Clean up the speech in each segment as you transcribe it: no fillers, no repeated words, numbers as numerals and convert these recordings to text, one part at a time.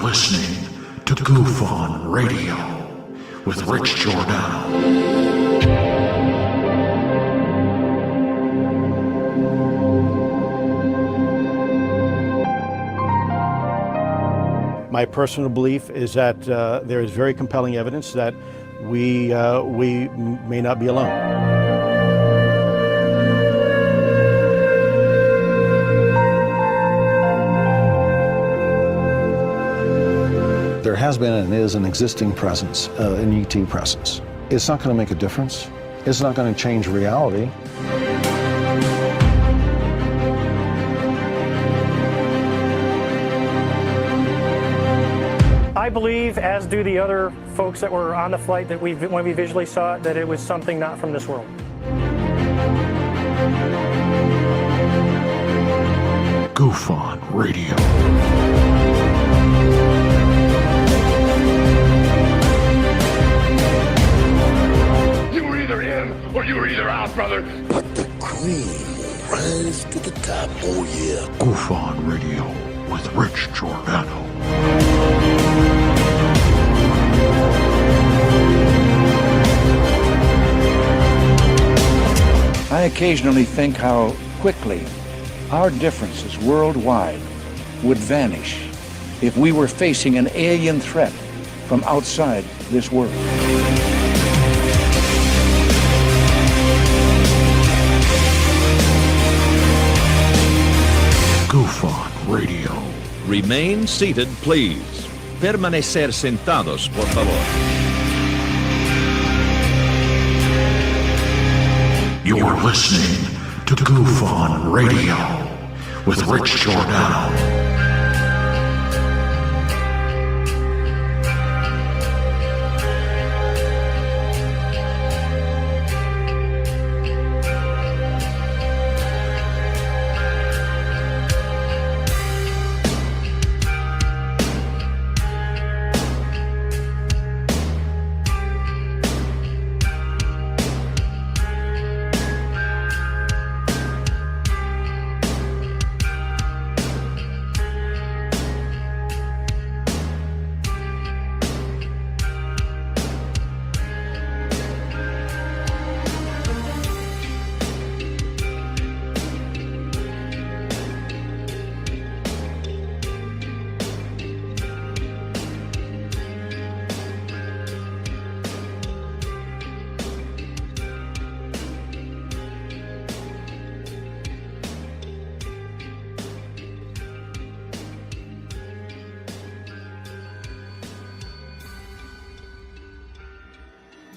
listening to Goof On Radio with Rich Giordano. My personal belief is that there is very compelling evidence that we may not be alone. There has been and is an existing presence, an ET presence. It's not going to make a difference. It's not going to change reality. I believe, as do the other folks that were on the flight, that when we visually saw it, that it was something not from this world. Goof On Radio. You were either in or you were either out, brother. But the cream will rise to the top, oh yeah. Goof On Radio with Rich Giordano. I occasionally think how quickly our differences worldwide would vanish if we were facing an alien threat from outside this world. Goof On Radio. Remain seated, please. Permanecer sentados, por favor. You're listening to Goof On Radio with Rich Giordano.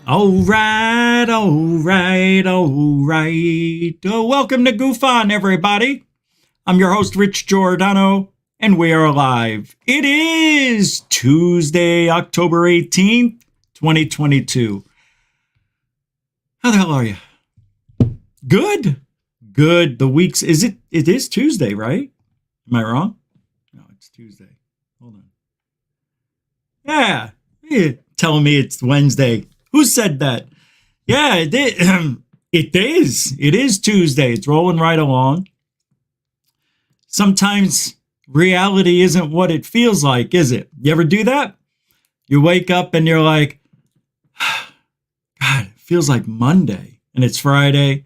All right. Welcome to Goof On, everybody. I'm your host, Rich Giordano, and we are live. It is Tuesday, October 18th, 2022. How the hell are you? Good. The week's, it is Tuesday, right? Am I wrong? No, it's Tuesday. Hold on. Yeah. You're telling me it's Wednesday. Who said that? Yeah, it is. It is Tuesday. It's rolling right along. Sometimes reality isn't what it feels like, is it? You ever do that? You wake up and you're like, God, it feels like Monday and it's Friday.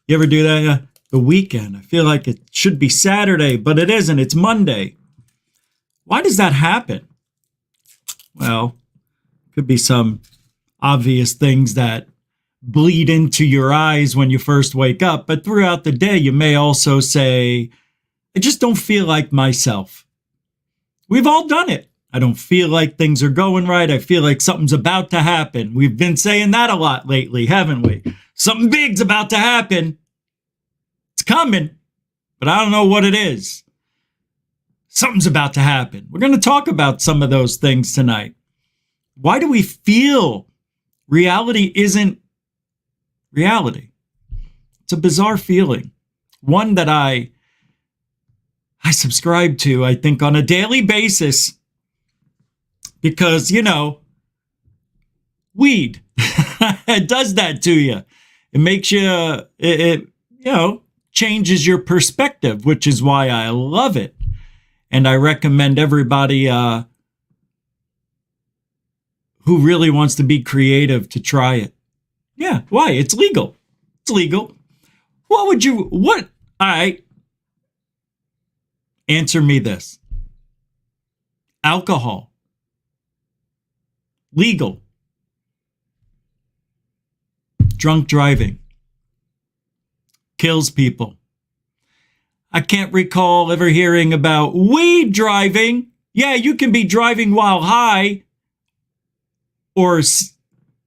You ever do that? The weekend. I feel like it should be Saturday, but it isn't. It's Monday. Why does that happen? Well, could be some obvious things that bleed into your eyes when you first wake up. But throughout the day, you may also say, I just don't feel like myself. We've all done it. I don't feel like things are going right. I feel like something's about to happen. We've been saying that a lot lately, haven't we? Something big's about to happen. It's coming, but I don't know what it is. Something's about to happen. We're going to talk about some of those things tonight. Why do we feel reality isn't reality? It's a bizarre feeling. One that I subscribe to, I think, on a daily basis because, weed. It does that to you. It makes you, changes your perspective, which is why I love it. And I recommend everybody who really wants to be creative to try it? Yeah, why? It's legal. It's legal. All right. Answer me this. Alcohol. Legal. Drunk driving. Kills people. I can't recall ever hearing about weed driving. Yeah, you can be driving while high or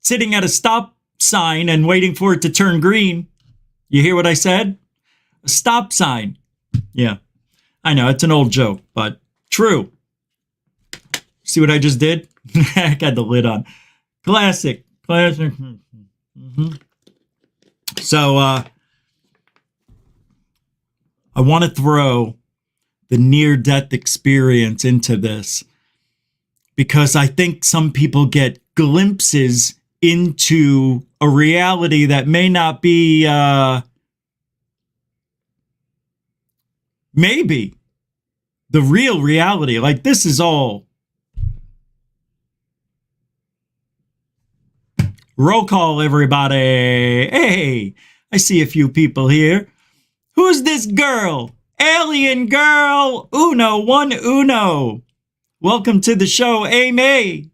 sitting at a stop sign and waiting for it to turn green. You hear what I said? A stop sign. Yeah, I know, it's an old joke, but true. See what I just did? I got the lid on. Classic. Mm-hmm. So, I want to throw the near-death experience into this because I think some people get glimpses into a reality that may not be, maybe the real reality. Like, this is all roll call, everybody. Hey, I see a few people here. Who's this girl? Alien girl. Uno. Welcome to the show, Amy.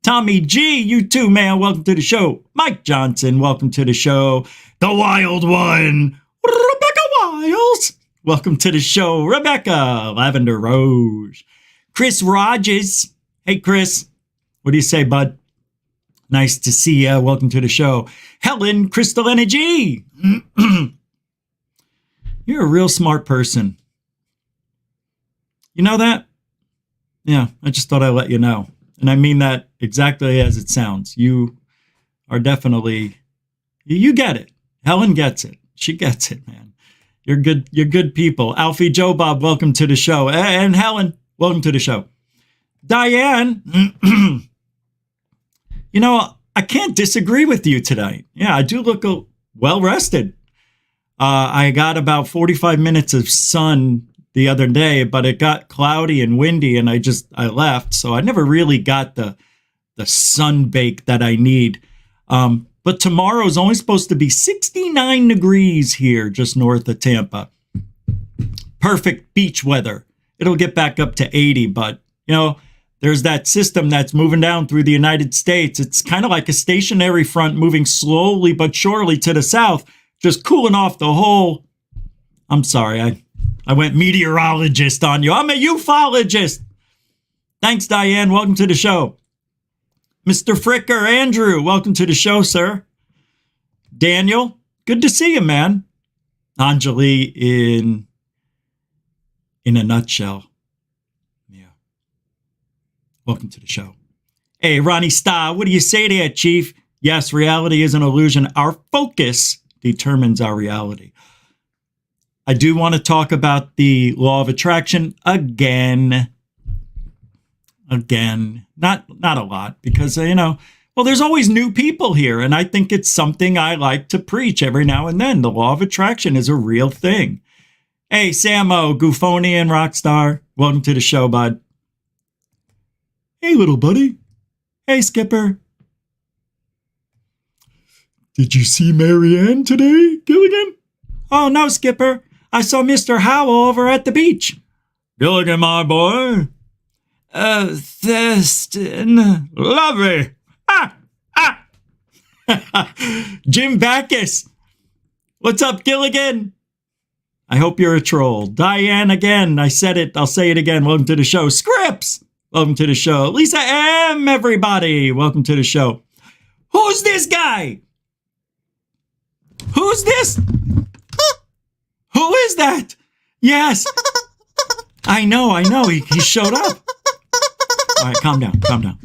Tommy G, you too, man. Welcome to the show. Mike Johnson, welcome to the show. The Wild One, Rebecca Wiles. Welcome to the show, Rebecca. Lavender Rose. Chris Rogers. Hey, Chris. What do you say, bud? Nice to see you. Welcome to the show. Helen Crystal Energy. You're a real smart person. You know that? Yeah, I just thought I'd let you know. And I mean that exactly as it sounds. You are definitely, you get it. Helen gets it. She gets it, man. You're good people. Alfie Joe Bob, welcome to the show. And Helen, welcome to the show. Diane, you know, I can't disagree with you tonight. Yeah, I do look well rested. I got about 45 minutes of sun the other day, but it got cloudy and windy and I left. So I never really got the sun bake that I need. But tomorrow is only supposed to be 69 degrees here just north of Tampa. Perfect beach weather. It'll get back up to 80, but you know, there's that system that's moving down through the United States. It's kind of like a stationary front moving slowly but surely to the south, just cooling off the whole. I'm sorry, I went meteorologist on you. I'm a ufologist. Thanks, Diane. Welcome to the show. Mr. Fricker, Andrew, welcome to the show, sir. Daniel, good to see you, man. Anjali in a nutshell. Yeah. Welcome to the show. Hey, Ronnie Starr, what do you say there, Chief? Yes, reality is an illusion. Our focus determines our reality. I do want to talk about the law of attraction again. Not a lot because, you know, well, there's always new people here. And I think it's something I like to preach every now and then. The law of attraction is a real thing. Hey, Samo, Goofonian Rockstar. Welcome to the show, bud. Hey, little buddy. Hey, Skipper. Did you see Marianne today, Gilligan? Oh, no, Skipper. I saw Mr. Howell over at the beach. Gilligan, my boy. Thurston. Lovely. Jim Backus. What's up, Gilligan? I hope you're a troll. Diane again. I said it. I'll say it again. Welcome to the show. Scripps. Welcome to the show. Lisa M. Everybody. Welcome to the show. Who's this guy? Who's this? Who is that? Yes. I know. He showed up. All right, calm down. All right,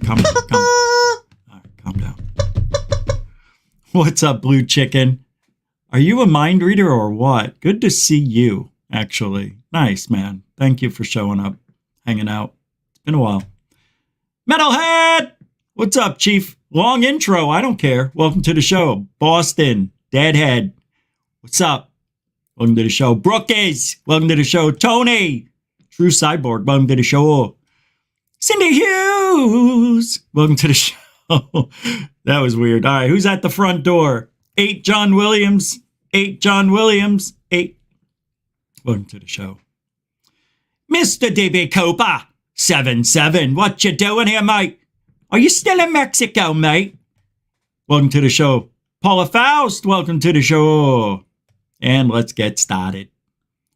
calm down. What's up, Blue Chicken? Are you a mind reader or what? Good to see you, actually. Nice, man. Thank you for showing up, hanging out. It's been a while. Metalhead! What's up, Chief? Long intro. I don't care. Welcome to the show. Boston. Deadhead. What's up? Welcome to the show. Brookies. Welcome to the show. Tony. True Cyborg. Welcome to the show. Cindy Hughes. Welcome to the show. That was weird. All right, who's at the front door? 8 John Williams. 8 John Williams. 8. Welcome to the show. Mr. DB Cooper. 7-7. What you doing here, mate? Are you still in Mexico, mate? Welcome to the show. Paula Faust, welcome to the show. And let's get started.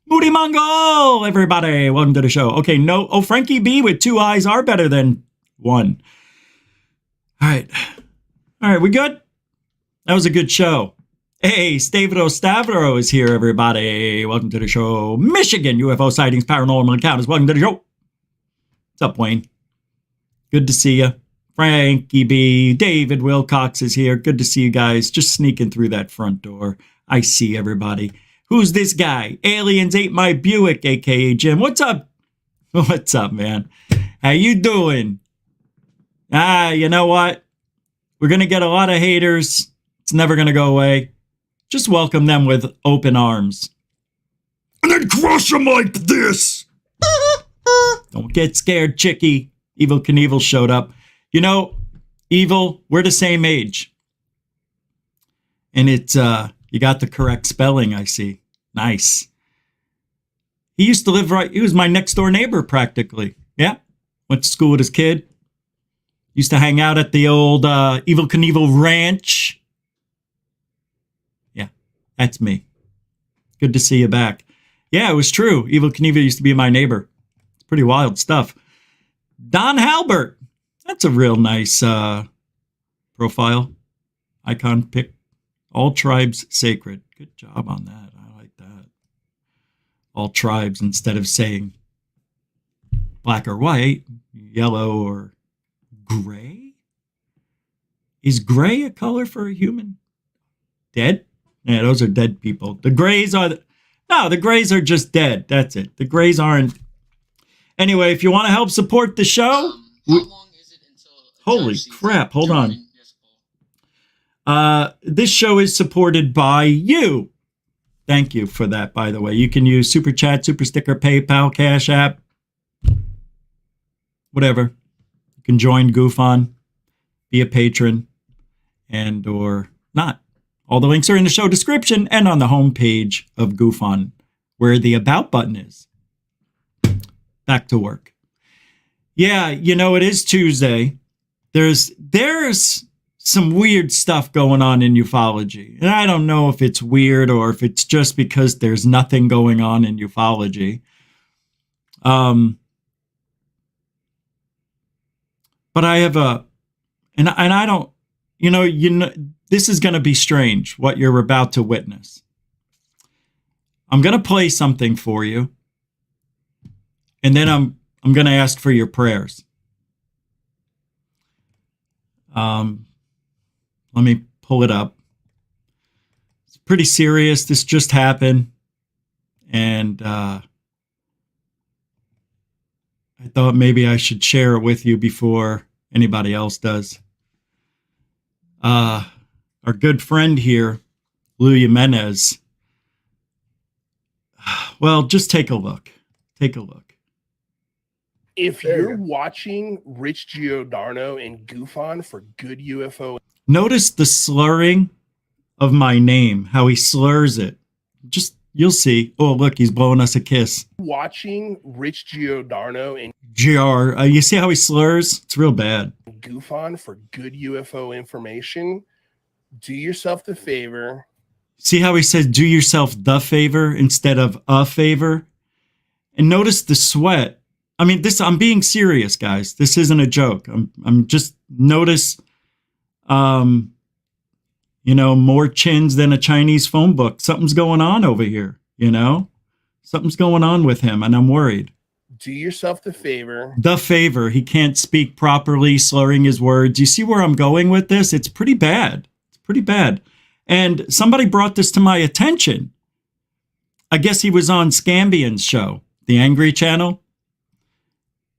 Moody Mongol, everybody, welcome to the show. Okay, no. Oh, Frankie B with 2 eyes are better than 1. All right, we good? That was a good show. Hey, Stavro is here, everybody. Welcome to the show. Michigan UFO sightings, paranormal encounters. Welcome to the show. What's up, Wayne? Good to see you. Frankie B. David Wilcox is here. Good to see you guys. Just sneaking through that front door. I see everybody. Who's this guy? Aliens ate my Buick, a.k.a. Jim. What's up? What's up, man? How you doing? You know what? We're going to get a lot of haters. It's never going to go away. Just welcome them with open arms. And then crush them like this. Don't get scared, chickie. Evil Knievel showed up. You know, Evil, we're the same age. And it's, you got the correct spelling, I see. Nice. He used to live he was my next door neighbor practically. Yeah. Went to school with his kid. Used to hang out at the old Evil Knievel Ranch. Yeah, that's me. Good to see you back. Yeah, it was true. Evil Knievel used to be my neighbor. It's pretty wild stuff. Don Halbert. That's a real nice profile. Icon pic. All tribes sacred. Good job on that. I like that. All tribes instead of saying black or white, yellow or gray? Is gray a color for a human? Dead? Yeah, those are dead people. The grays are... the grays are just dead. That's it. The grays aren't... Anyway, if you want to help support the show... How long is it until... Holy crap, hold on. This show is supported by you. Thank you for that, by the way. You can use Super Chat, Super Sticker, PayPal, Cash App, whatever. You can join GoofOn, be a patron, and or not. All the links are in the show description and on the homepage of GoofOn, where the About button is. Back to work. Yeah, you know, it is Tuesday. There's some weird stuff going on in ufology. And I don't know if it's weird or if it's just because there's nothing going on in ufology. But I have and I don't, you know, this is going to be strange, what you're about to witness. I'm going to play something for you. And then I'm going to ask for your prayers. Let me pull it up. It's pretty serious. This just happened. And I thought maybe I should share it with you before anybody else does. Our good friend here, Lue Jimenez. Well, just take a look. Take a look. If you're watching Rich Giordano and GoofOn for good UFO... Notice the slurring of my name, how he slurs it. Just, you'll see. Oh, look, he's blowing us a kiss. Watching Rich Giordano and... You see how he slurs? It's real bad. GoofOn for good UFO information. Do yourself the favor. See how he says do yourself the favor instead of a favor? And notice the sweat. I mean, I'm being serious, guys. This isn't a joke. I'm just notice... you know, more chins than a Chinese phone book. Something's going on over here, you know? Something's going on with him, and I'm worried. Do yourself the favor. The favor. He can't speak properly, slurring his words. You see where I'm going with this? It's pretty bad. It's pretty bad. And somebody brought this to my attention. I guess he was on Scambian's show, the Angry Channel.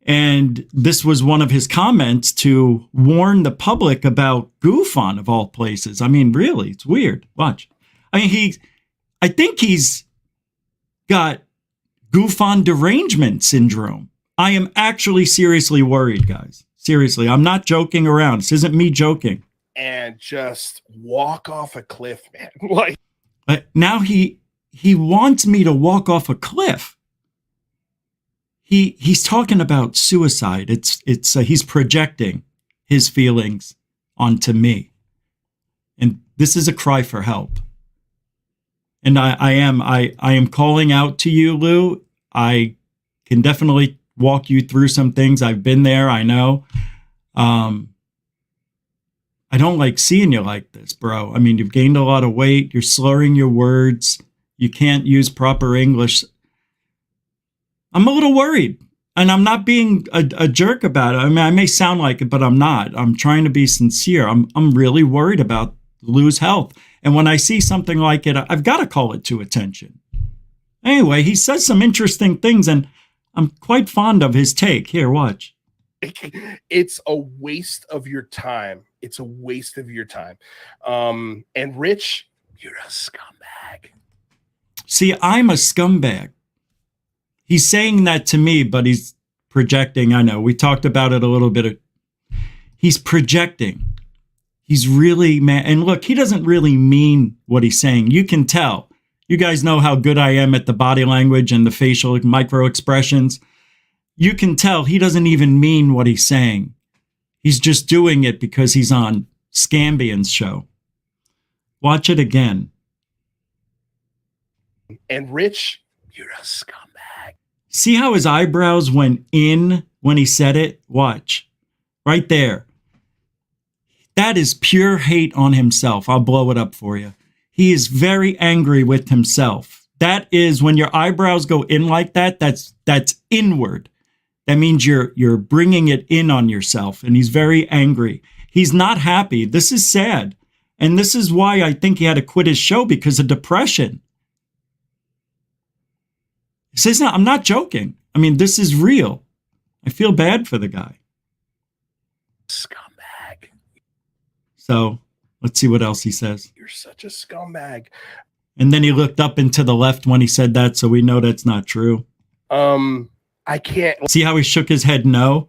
And this was one of his comments to warn the public about GoofOn, of all places. I mean, really, it's weird. Watch. I mean, I think he's got GoofOn derangement syndrome. I am actually seriously worried, guys. Seriously, I'm not joking around. This isn't me joking. and just walk off a cliff, man. Like, now he wants me to walk off a cliff. He's talking about suicide. It's he's projecting his feelings onto me, and this is a cry for help. And I am calling out to you, Lou. I can definitely walk you through some things. I've been there. I know. I don't like seeing you like this, bro. I mean, you've gained a lot of weight. You're slurring your words. You can't use proper English. I'm a little worried, and I'm not being a jerk about it. I mean, I may sound like it, but I'm not. I'm trying to be sincere. I'm really worried about Lou's health. And when I see something like it, I've got to call it to attention. Anyway, he says some interesting things, and I'm quite fond of his take. Here, watch. It's a waste of your time. It's a waste of your time. And Rich, you're a scumbag. See, I'm a scumbag. He's saying that to me, but he's projecting. I know. We talked about it a little bit. He's projecting. He's really mad. And look, he doesn't really mean what he's saying. You can tell. You guys know how good I am at the body language and the facial micro expressions. You can tell he doesn't even mean what he's saying. He's just doing it because he's on Scambian's show. Watch it again. And Rich, you're a scumbag. See how his eyebrows went in when he said it? Watch. Right there. That is pure hate on himself. I'll blow it up for you. He is very angry with himself. That is when your eyebrows go in like that, that's inward. That means you're bringing it in on yourself, and he's very angry. He's not happy. This is sad. And this is why I think he had to quit his show, because of depression. He says, no, I'm not joking. I mean, this is real. I feel bad for the guy. Scumbag. So let's see what else he says. You're such a scumbag. And then he looked up and to the left when he said that, so we know that's not true. I can't. See how he shook his head no?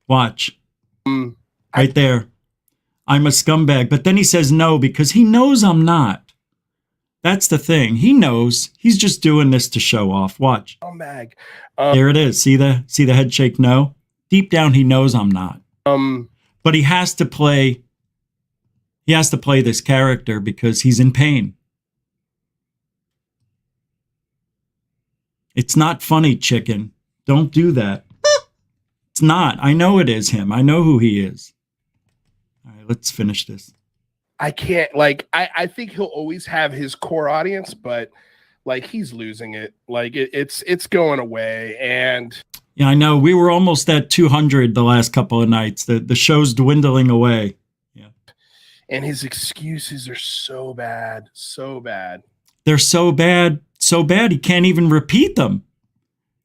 Watch. Right there. I'm a scumbag. But then he says no because he knows I'm not. That's the thing. He knows. He's just doing this to show off. Watch. Scumbag. There it is. See the head shake no? Deep down he knows I'm not. But he has to play this character because he's in pain. It's not funny, chicken. Don't do that. It's not. I know it is him. I know who he is. All right, let's finish this. I can't, like, I think he'll always have his core audience, but like he's losing it. Like it's going away. And yeah, I know. We were almost at 200 the last couple of nights. The show's dwindling away. Yeah. And his excuses are so bad. So bad. They're so bad. So bad he can't even repeat them.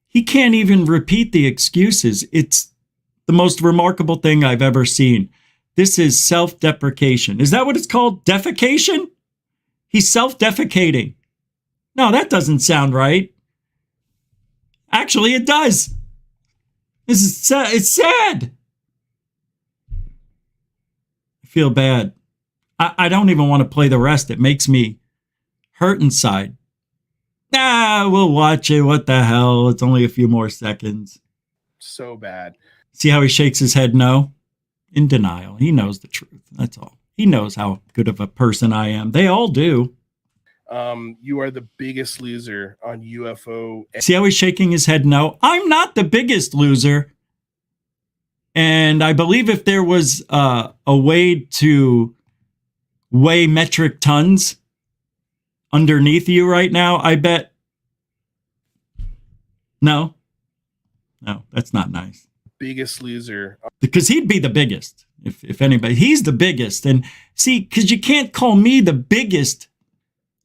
He can't even repeat the excuses. It's the most remarkable thing I've ever seen. This is self-deprecation. Is that what it's called? Defecation? He's self-defecating. No, that doesn't sound right. Actually, it does. This is it's sad. I feel bad. I don't even want to play the rest. It makes me hurt inside. We'll watch it. What the hell? It's only a few more seconds. So bad. See how he shakes his head no? In denial. He knows the truth. That's all. He knows how good of a person I am. They all do. You are the biggest loser on UFO. See how he's shaking his head no? I'm not the biggest loser. And I believe if there was a way to weigh metric tons underneath you right now, I bet. No, that's not nice. Biggest loser. Because he'd be the biggest, if anybody. He's the biggest. And see, because you can't call me the biggest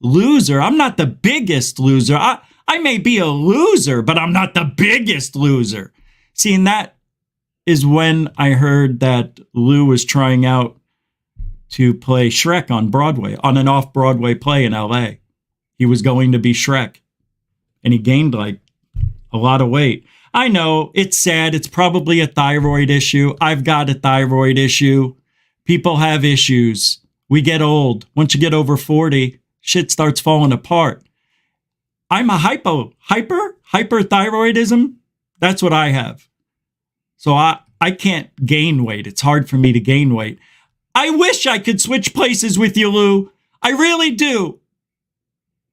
loser. I'm not the biggest loser. I may be a loser, but I'm not the biggest loser. See, and that is when I heard that Lue was trying out to play Shrek on Broadway, on an off-Broadway play in LA. He was going to be Shrek. And he gained like a lot of weight. I know it's sad. It's probably a thyroid issue. I've got a thyroid issue. People have issues. We get old. Once you get over 40, shit starts falling apart. I'm a hyperthyroidism. That's what I have. So I can't gain weight. It's hard for me to gain weight. I wish I could switch places with you, Lou. I really do.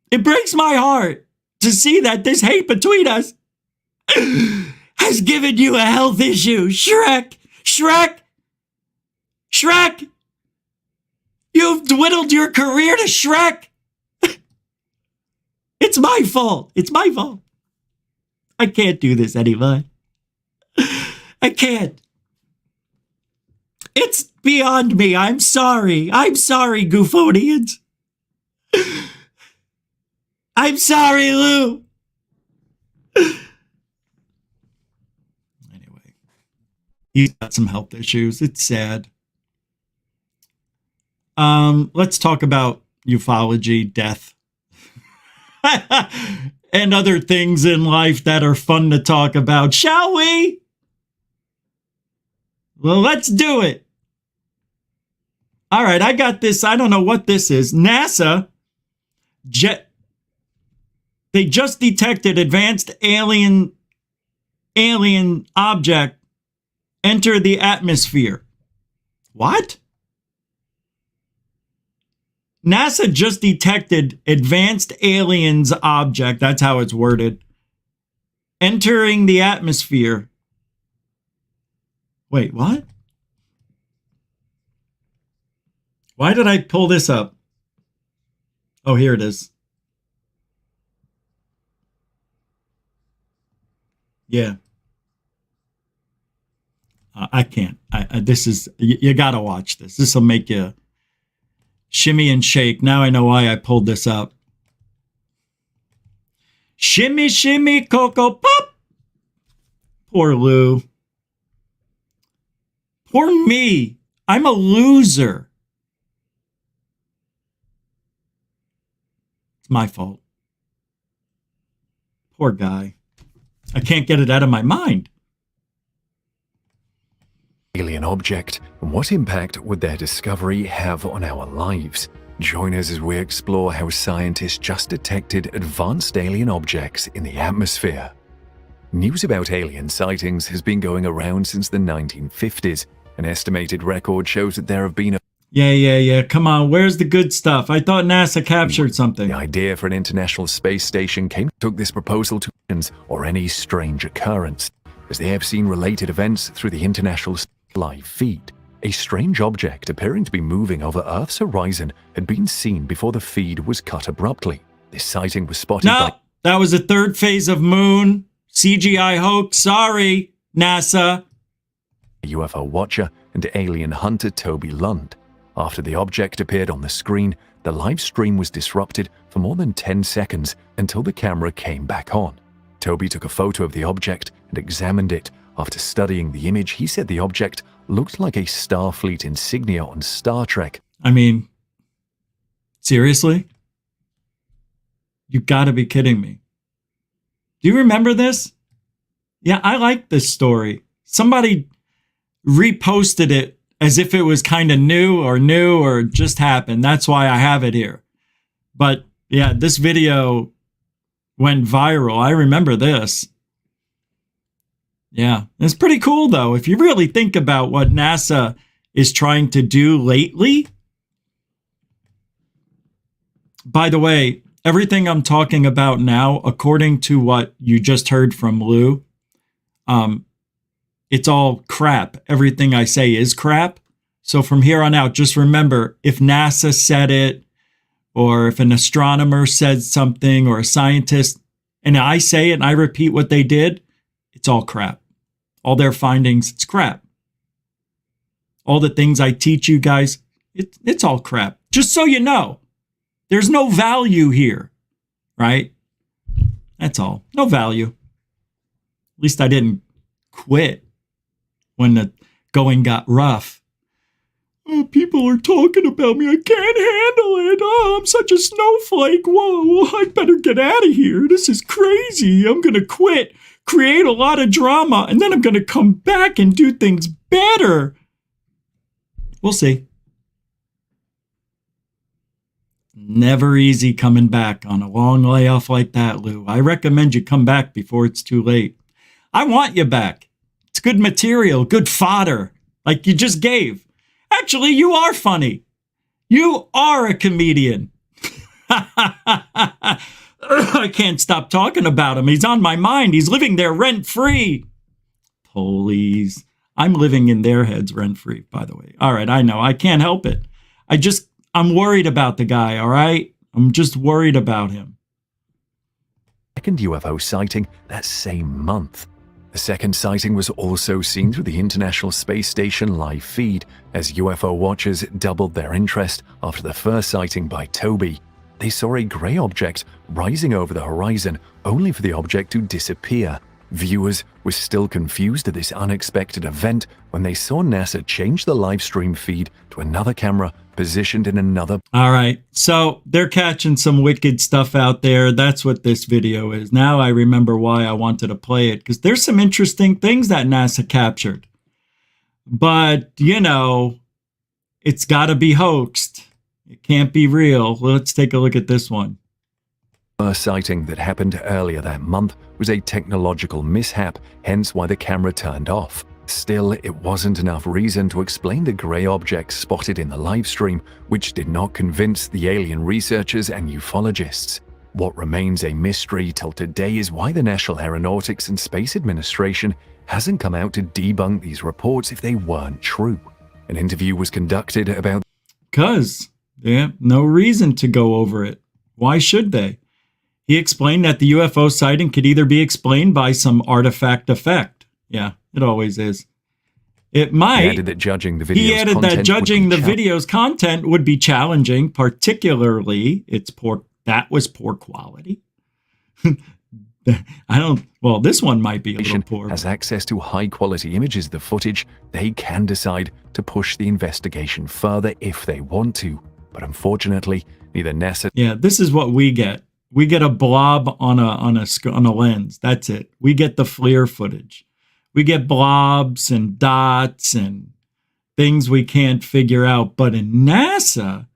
It breaks my heart to see that this hate between us has given you a health issue. Shrek! You've dwindled your career to Shrek. It's my fault. I can't do this anymore. I can't. It's beyond me. I'm sorry, Goofonians. I'm sorry, Lou. Anyway, he's got some health issues. It's sad. Let's talk about ufology, death, and other things in life that are fun to talk about, shall we? Well, let's do it. All right, I got this. I don't know what this is. NASA, they just detected advanced alien object enter the atmosphere. What? NASA just detected advanced aliens object, that's how it's worded, entering the atmosphere. Wait, what? Why did I pull this up? Oh, here it is. Yeah. I can't. This is, you gotta watch this. This will make you shimmy and shake. Now I know why I pulled this up. Shimmy, shimmy, cocoa pop. Poor Lou. Poor me. I'm a loser. It's my fault. Poor guy. I can't get it out of my mind. Alien object, and what impact would their discovery have on our lives? Join us as we explore how scientists just detected advanced alien objects in the atmosphere. News about alien sightings has been going around since the 1950s. An estimated record shows that there have been Yeah. Come on, where's the good stuff? I thought NASA captured something. The idea for an international space station took this proposal to or any strange occurrence, as they have seen related events through the international live feed. A strange object appearing to be moving over Earth's horizon had been seen before the feed was cut abruptly. This sighting was spotted by... that was a third phase of moon. CGI hoax. Sorry, NASA. UFO watcher and alien hunter Toby Lund. After the object appeared on the screen, the live stream was disrupted for more than 10 seconds until the camera came back on. Toby took a photo of the object and examined it. After studying the image, he said the object looked like a Starfleet insignia on Star Trek. I mean, seriously? You gotta be kidding me. Do you remember this? Yeah, I like this story. Somebody reposted it as if it was kind of new or just happened. That's why I have it here. But yeah, this video went viral. I remember this. Yeah, it's pretty cool though. If you really think about what NASA is trying to do lately. By the way, everything I'm talking about now, according to what you just heard from Lou, it's all crap. Everything I say is crap. So from here on out, just remember, if NASA said it, or if an astronomer said something, or a scientist, and I say it and I repeat what they did, it's all crap. All their findings, it's crap. All the things I teach you guys, it's all crap. Just so you know, there's no value here, right? That's all. No value. At least I didn't quit when the going got rough. Oh, people are talking about me. I can't handle it. Oh, I'm such a snowflake. Whoa, I better get out of here. This is crazy. I'm going to quit. create a lot of drama, and then I'm going to come back and do things better. We'll see. Never easy coming back on a long layoff like that, Lou. I recommend you come back before it's too late. I want you back. It's good material, good fodder, like you just gave. Actually, you are funny. You are a comedian. I can't stop talking about him. He's on my mind. He's living there rent-free. Please. I'm living in their heads rent-free, by the way. All right, I know. I can't help it. I'm worried about the guy, all right? I'm just worried about him. Second UFO sighting that same month. The second sighting was also seen through the International Space Station live feed as UFO watchers doubled their interest after the first sighting by Toby. They saw a grey object rising over the horizon only for the object to disappear. Viewers were still confused at this unexpected event when they saw NASA change the live stream feed to another camera positioned in another. All right, so they're catching some wicked stuff out there. That's what this video is. Now I remember why I wanted to play it, because there's some interesting things that NASA captured. But, you know, it's got to be hoaxed. It can't be real. Let's take a look at this one. First sighting that happened earlier that month was a technological mishap, hence why the camera turned off. Still, it wasn't enough reason to explain the grey object spotted in the live stream, which did not convince the alien researchers and ufologists. What remains a mystery till today is why the National Aeronautics and Space Administration hasn't come out to debunk these reports if they weren't true. An interview was conducted about... Because they have no reason to go over it. Why should they? He explained that the UFO sighting could either be explained by some artifact effect. Yeah, it always is. It might. He added that judging the video's He added that judging the video's content would be challenging, particularly that was poor quality. Well, this one might be a little poor. Has access to high-quality images of the footage. They can decide to push the investigation further if they want to. But unfortunately, neither NASA... Yeah, this is what we get. We get a blob on a lens. That's it. We get the FLIR footage. We get blobs and dots and things we can't figure out. But in NASA,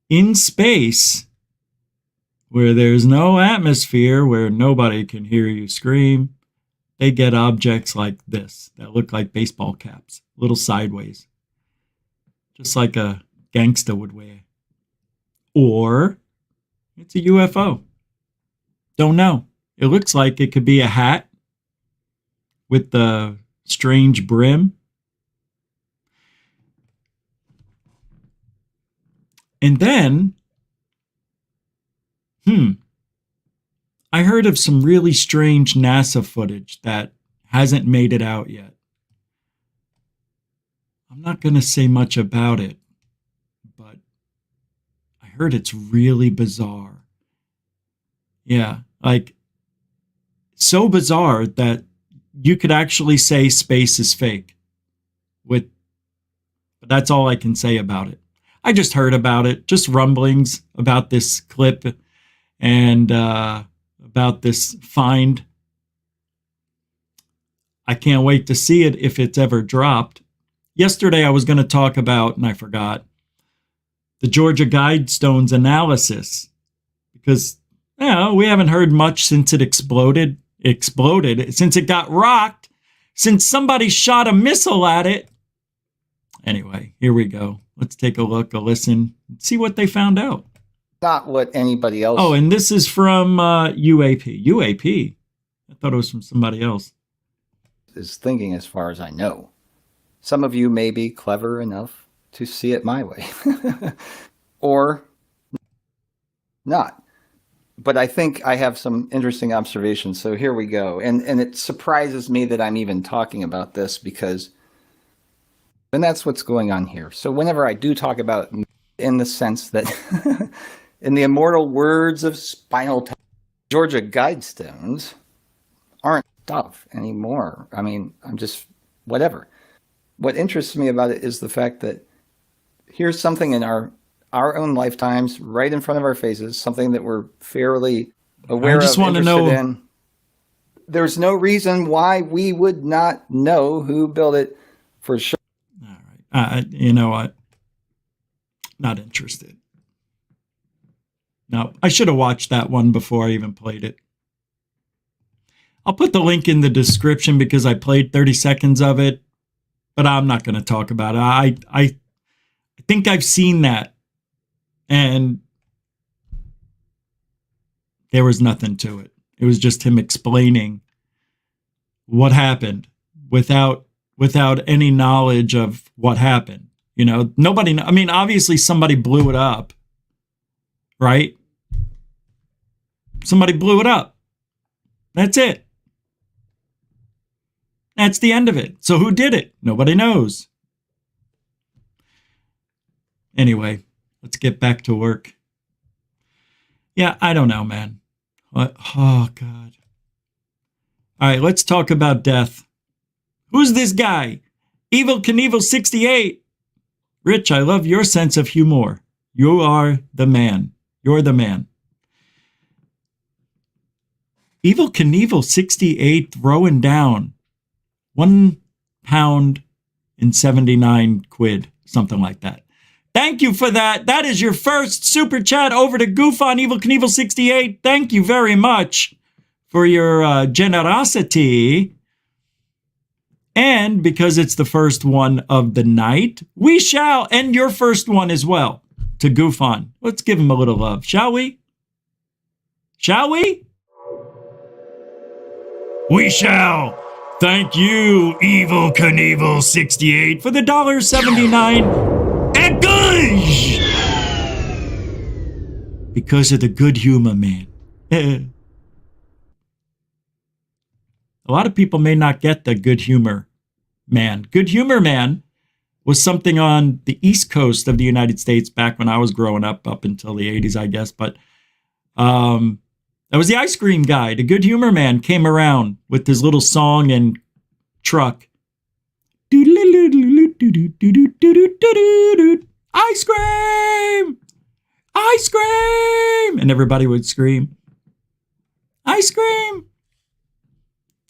in space, where there's no atmosphere, where nobody can hear you scream, they get objects like this that look like baseball caps, a little sideways, just like a gangster would wear. Or it's a UFO. Don't know. It looks like it could be a hat with the strange brim. And then, I heard of some really strange NASA footage that hasn't made it out yet. I'm not going to say much about it, but I heard it's really bizarre. Yeah, like so bizarre that you could actually say space is fake. But that's all I can say about it. I just heard about it, just rumblings about this clip and about this find. I can't wait to see it if it's ever dropped. Yesterday I was going to talk about, and I forgot, the Georgia Guidestones analysis, because we haven't heard much since it exploded, since it got rocked, since somebody shot a missile at it. Anyway, here we go. Let's take a look, a listen, see what they found out. Not what anybody else. Oh, and this is from UAP. UAP? I thought it was from somebody else. Is thinking, as far as I know. Some of you may be clever enough to see it my way. Or not. But I think I have some interesting observations. So here we go. And it surprises me that I'm even talking about this because... And that's what's going on here. So whenever I do talk about, in the sense that, in the immortal words of Spinal Tap, Georgia Guidestones aren't stuff anymore. I mean, I'm just, whatever. What interests me about it is the fact that here's something in our own lifetimes, right in front of our faces, something that we're fairly aware of. I just want to know, there's no reason why we would not know who built it for sure. All right. You know what? Not interested. No, I should have watched that one before I even played it. I'll put the link in the description because I played 30 seconds of it, but I'm not going to talk about it. I think I've seen that, and there was nothing to it. It was just him explaining what happened without any knowledge of what happened. You know, nobody, I mean, obviously somebody blew it up, right? Somebody blew it up. That's it. That's the end of it. So who did it? Nobody knows. Anyway, let's get back to work. Yeah, I don't know, man. What? Oh, God. All right, let's talk about death. Who's this guy? Evil Knievel 68. Rich, I love your sense of humor. You are the man. You're the man. Evil Knievel 68 throwing down £1.79, something like that. Thank you for that. That is your first super chat over to Goof on Evil Knievel 68. Thank you very much for your generosity. And because it's the first one of the night, we shall, and your first one as well, to Goof on. Let's give him a little love, shall we? Shall we? We shall. Thank you, Evil Knievel 68, for the $1.79. Because of the good humor, man. A lot of people may not get the good humor, man. Good humor, man, was something on the East Coast of the United States back when I was growing up until the 80s, I guess. But that was the ice cream guy. The good humor man came around with his little song and truck. Ice cream! Ice cream! And everybody would scream, ice cream!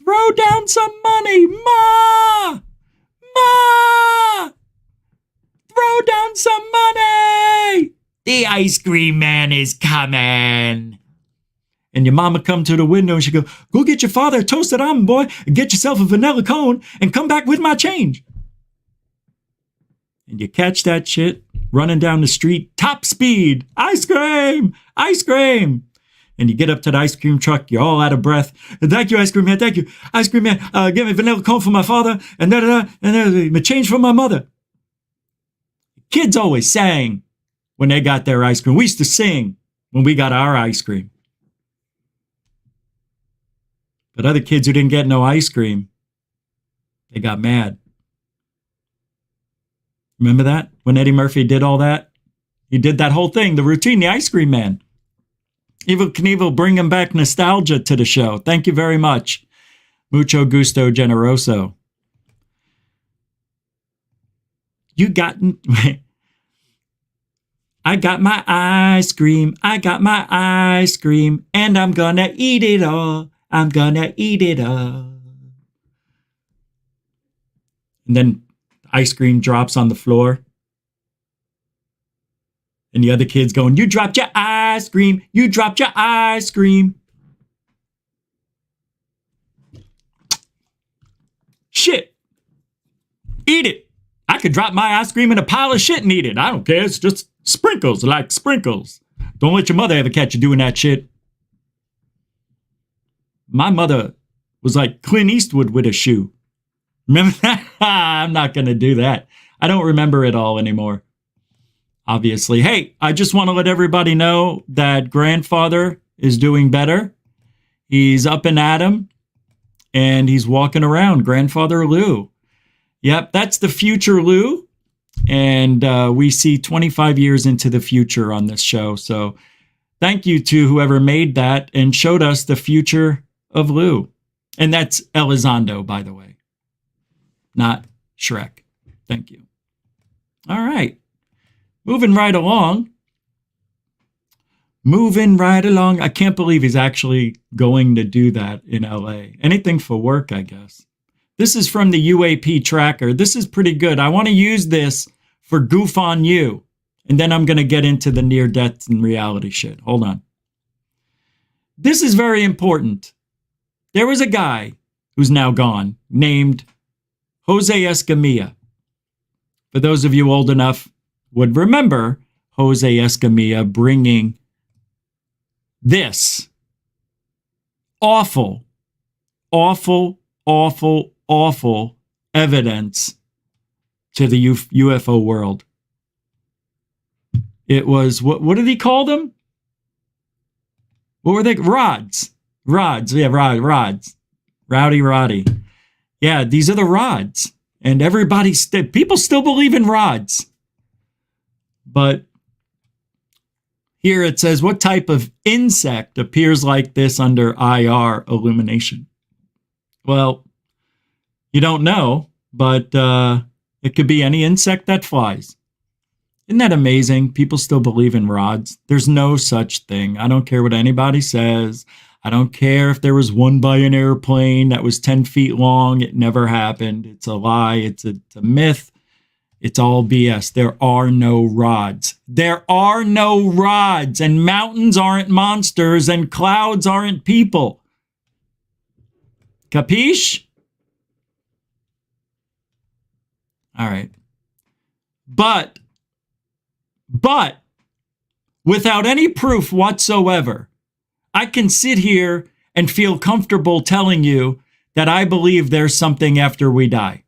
Throw down some money, Ma! Ma! Throw down some money! The ice cream man is coming! And your mama come to the window and she go get your father a toasted almond, boy, and get yourself a vanilla cone and come back with my change. And you catch that shit running down the street, top speed, ice cream, ice cream. And you get up to the ice cream truck, you're all out of breath. Thank you, ice cream man, thank you. Ice cream man, give me a vanilla cone for my father, and and a change for my mother. Kids always sang when they got their ice cream. We used to sing when we got our ice cream. But other kids who didn't get no ice cream, they got mad. Remember that? When Eddie Murphy did all that? He did that whole thing, the routine, the ice cream man. Evil Knievel bringing back nostalgia to the show. Thank you very much. Mucho gusto generoso. You got... I got my ice cream. I got my ice cream. And I'm gonna eat it all. I'm gonna eat it all. And then ice cream drops on the floor. And the other kid's going, you dropped your ice cream. You dropped your ice cream. Shit. Eat it. I could drop my ice cream in a pile of shit and eat it. I don't care. It's just sprinkles, like sprinkles. Don't let your mother ever catch you doing that shit. My mother was like Clint Eastwood with a shoe. Remember that? I'm not going to do that. I don't remember it all anymore. Obviously. Hey, I just want to let everybody know that grandfather is doing better. He's up and at 'em, and he's walking around. Grandfather Lue. Yep, that's the future Lue. And we see 25 years into the future on this show. So thank you to whoever made that and showed us the future of Lue. And that's Elizondo, by the way. Not Shrek. Thank you. All right. Moving right along. moving right along. I can't believe he's actually going to do that in LA. Anything for work, I guess. This is from the UAP tracker. This is pretty good. I want to use this for Goof on You. And then I'm going to get into the near death and reality shit. Hold on. This is very important. There was a guy who's now gone named Jose Escamilla. For those of you old enough would remember Jose Escamilla bringing this awful, awful, awful, awful evidence to the UFO world. It was, what did he call them? What were they? Rods. Rods. Yeah, rods. Rowdy. Yeah, these are the rods. And people still believe in rods. But here it says, what type of insect appears like this under IR illumination? Well, you don't know, but it could be any insect that flies. Isn't that amazing? People still believe in rods. There's no such thing. I don't care what anybody says. I don't care if there was one by an airplane that was 10 feet long. It never happened. It's a lie. It's a myth. It's all BS. There are no rods. There are no rods. And mountains aren't monsters. And clouds aren't people. Capiche? All right. But without any proof whatsoever, I can sit here and feel comfortable telling you that I believe there's something after we die.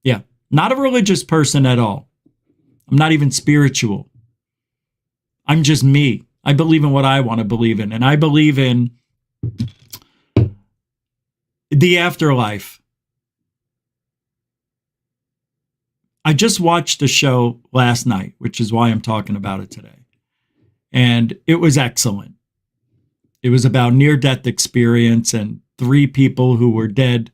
Yeah, not a religious person at all. I'm not even spiritual. I'm just me. I believe in what I want to believe in, and I believe in the afterlife. I just watched a show last night, which is why I'm talking about it today. And it was excellent. It was about near-death experience and 3 people who were dead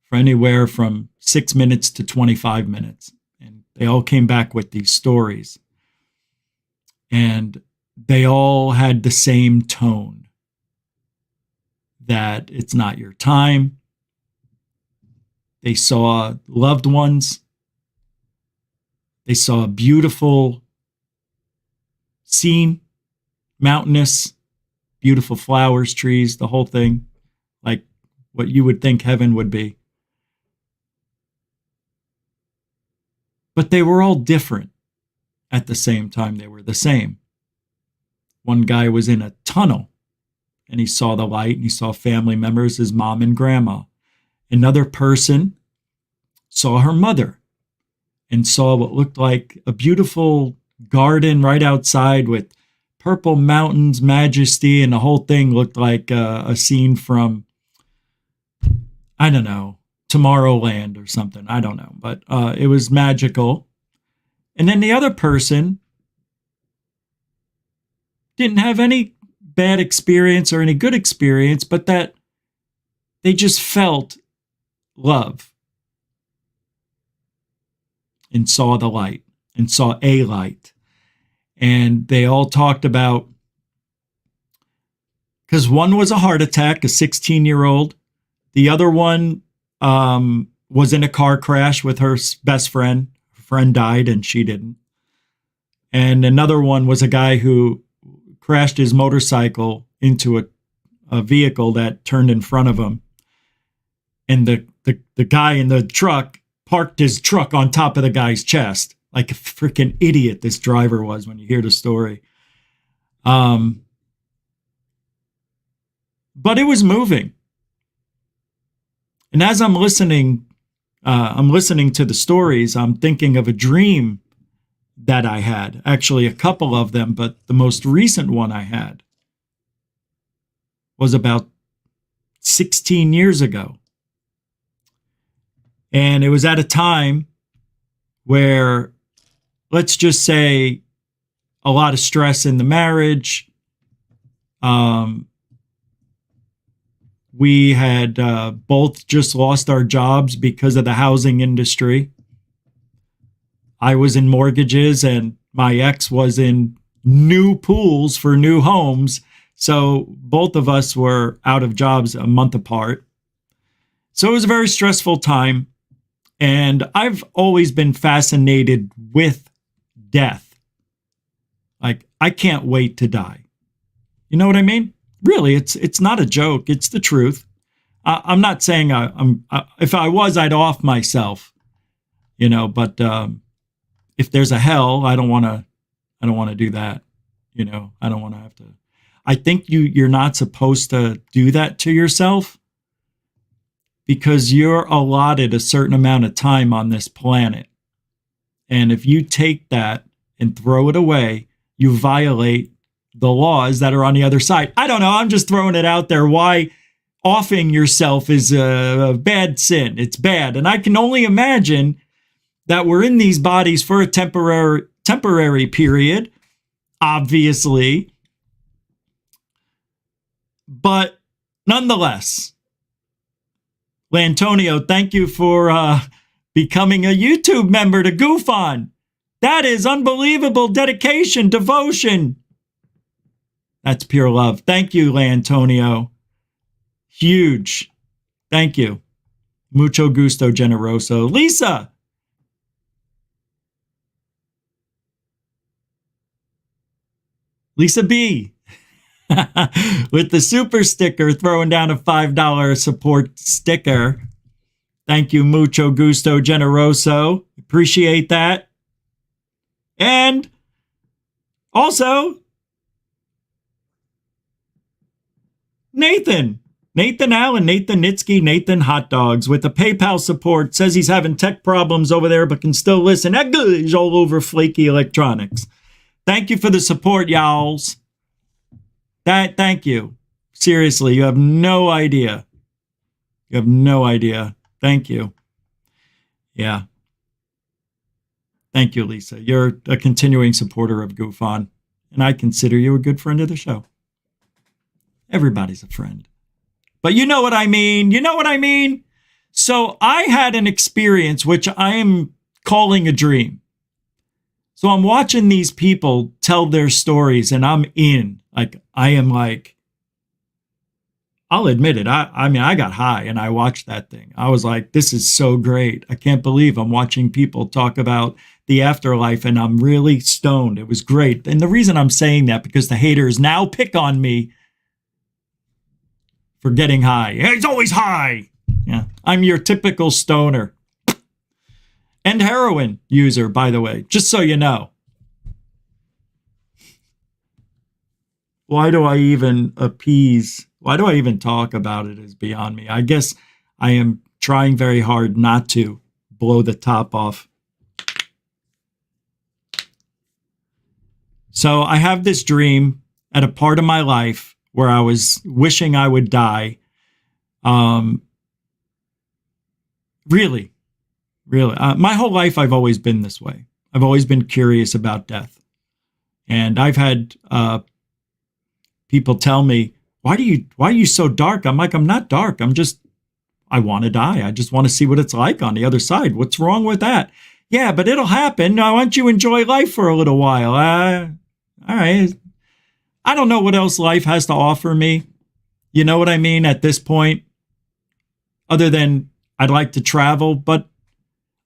for anywhere from 6 minutes to 25 minutes. And they all came back with these stories. And they all had the same tone. That it's not your time. They saw loved ones. They saw a beautiful scene, mountainous, beautiful flowers, trees, the whole thing, like what you would think heaven would be. But they were all different at the same time. They were the same. One guy was in a tunnel and he saw the light and he saw family members, his mom and grandma. Another person saw her mother and saw what looked like a beautiful garden right outside with purple mountains, majesty, and the whole thing looked like a scene from, I don't know, Tomorrowland or something. I don't know, but it was magical. And then the other person didn't have any bad experience or any good experience, but that they just felt love. And saw the light, and saw a light. And they all talked about, because one was a heart attack, a 16-year-old. The other one was in a car crash with her best friend. Her friend died and she didn't. And another one was a guy who crashed his motorcycle into a vehicle that turned in front of him. And the guy in the truck parked his truck on top of the guy's chest. Like a freaking idiot this driver was when you hear the story. But it was moving. And as I'm listening to the stories, I'm thinking of a dream that I had. Actually, a couple of them, but the most recent one I had was about 16 years ago. And it was at a time where, let's just say, a lot of stress in the marriage. We had both just lost our jobs because of the housing industry. I was in mortgages and my ex was in new pools for new homes. So both of us were out of jobs a month apart. So it was a very stressful time. And I've always been fascinated with death. Like, I can't wait to die. You know what I mean? Really, it's not a joke. It's the truth. I'm not saying if I was, I'd off myself, you know, but if there's a hell, I don't want to do that. You know, I don't want to have to. I think you're not supposed to do that to yourself, because you're allotted a certain amount of time on this planet. And if you take that and throw it away, you violate the laws that are on the other side. I don't know. I'm just throwing it out there. Why offing yourself is a bad sin. It's bad. And I can only imagine that we're in these bodies for a temporary period, obviously. But nonetheless, Lantonio, thank you for becoming a YouTube member to goof on. That is unbelievable dedication, devotion. That's pure love. Thank you, Lantonio. Huge. Thank you. Mucho gusto, generoso. Lisa. Lisa B. With the super sticker, throwing down a $5 support sticker. Thank you, mucho gusto, generoso. Appreciate that. And also, Nathan Allen, Nathan Nitsky, Nathan Hot Dogs with the PayPal support, says he's having tech problems over there but can still listen. That good is all over flaky electronics. Thank you for the support, y'alls. Thank you. Seriously, you have no idea. You have no idea. Thank you. Yeah. Thank you, Lisa. You're a continuing supporter of Goof On, and I consider you a good friend of the show. Everybody's a friend. But you know what I mean. You know what I mean? So I had an experience which I am calling a dream. So I'm watching these people tell their stories, and I'm in. Like, I am like, I'll admit it. I mean, I got high and I watched that thing. I was like, this is so great. I can't believe I'm watching people talk about the afterlife and I'm really stoned. It was great. And the reason I'm saying that, because the haters now pick on me for getting high. He's always high. Yeah, I'm your typical stoner. And heroin user, by the way, just so you know. Why do I even talk about it is beyond me. I guess I am trying very hard not to blow the top off. So I have this dream at a part of my life where I was wishing I would die. Really. My whole life, I've always been this way. I've always been curious about death. And I've had people tell me, why are you so dark? I'm like, I'm not dark. I want to die. I just want to see what it's like on the other side. What's wrong with that? Yeah, but it'll happen. Why don't you enjoy life for a little while? All right. I don't know what else life has to offer me. You know what I mean? At this point, other than I'd like to travel, but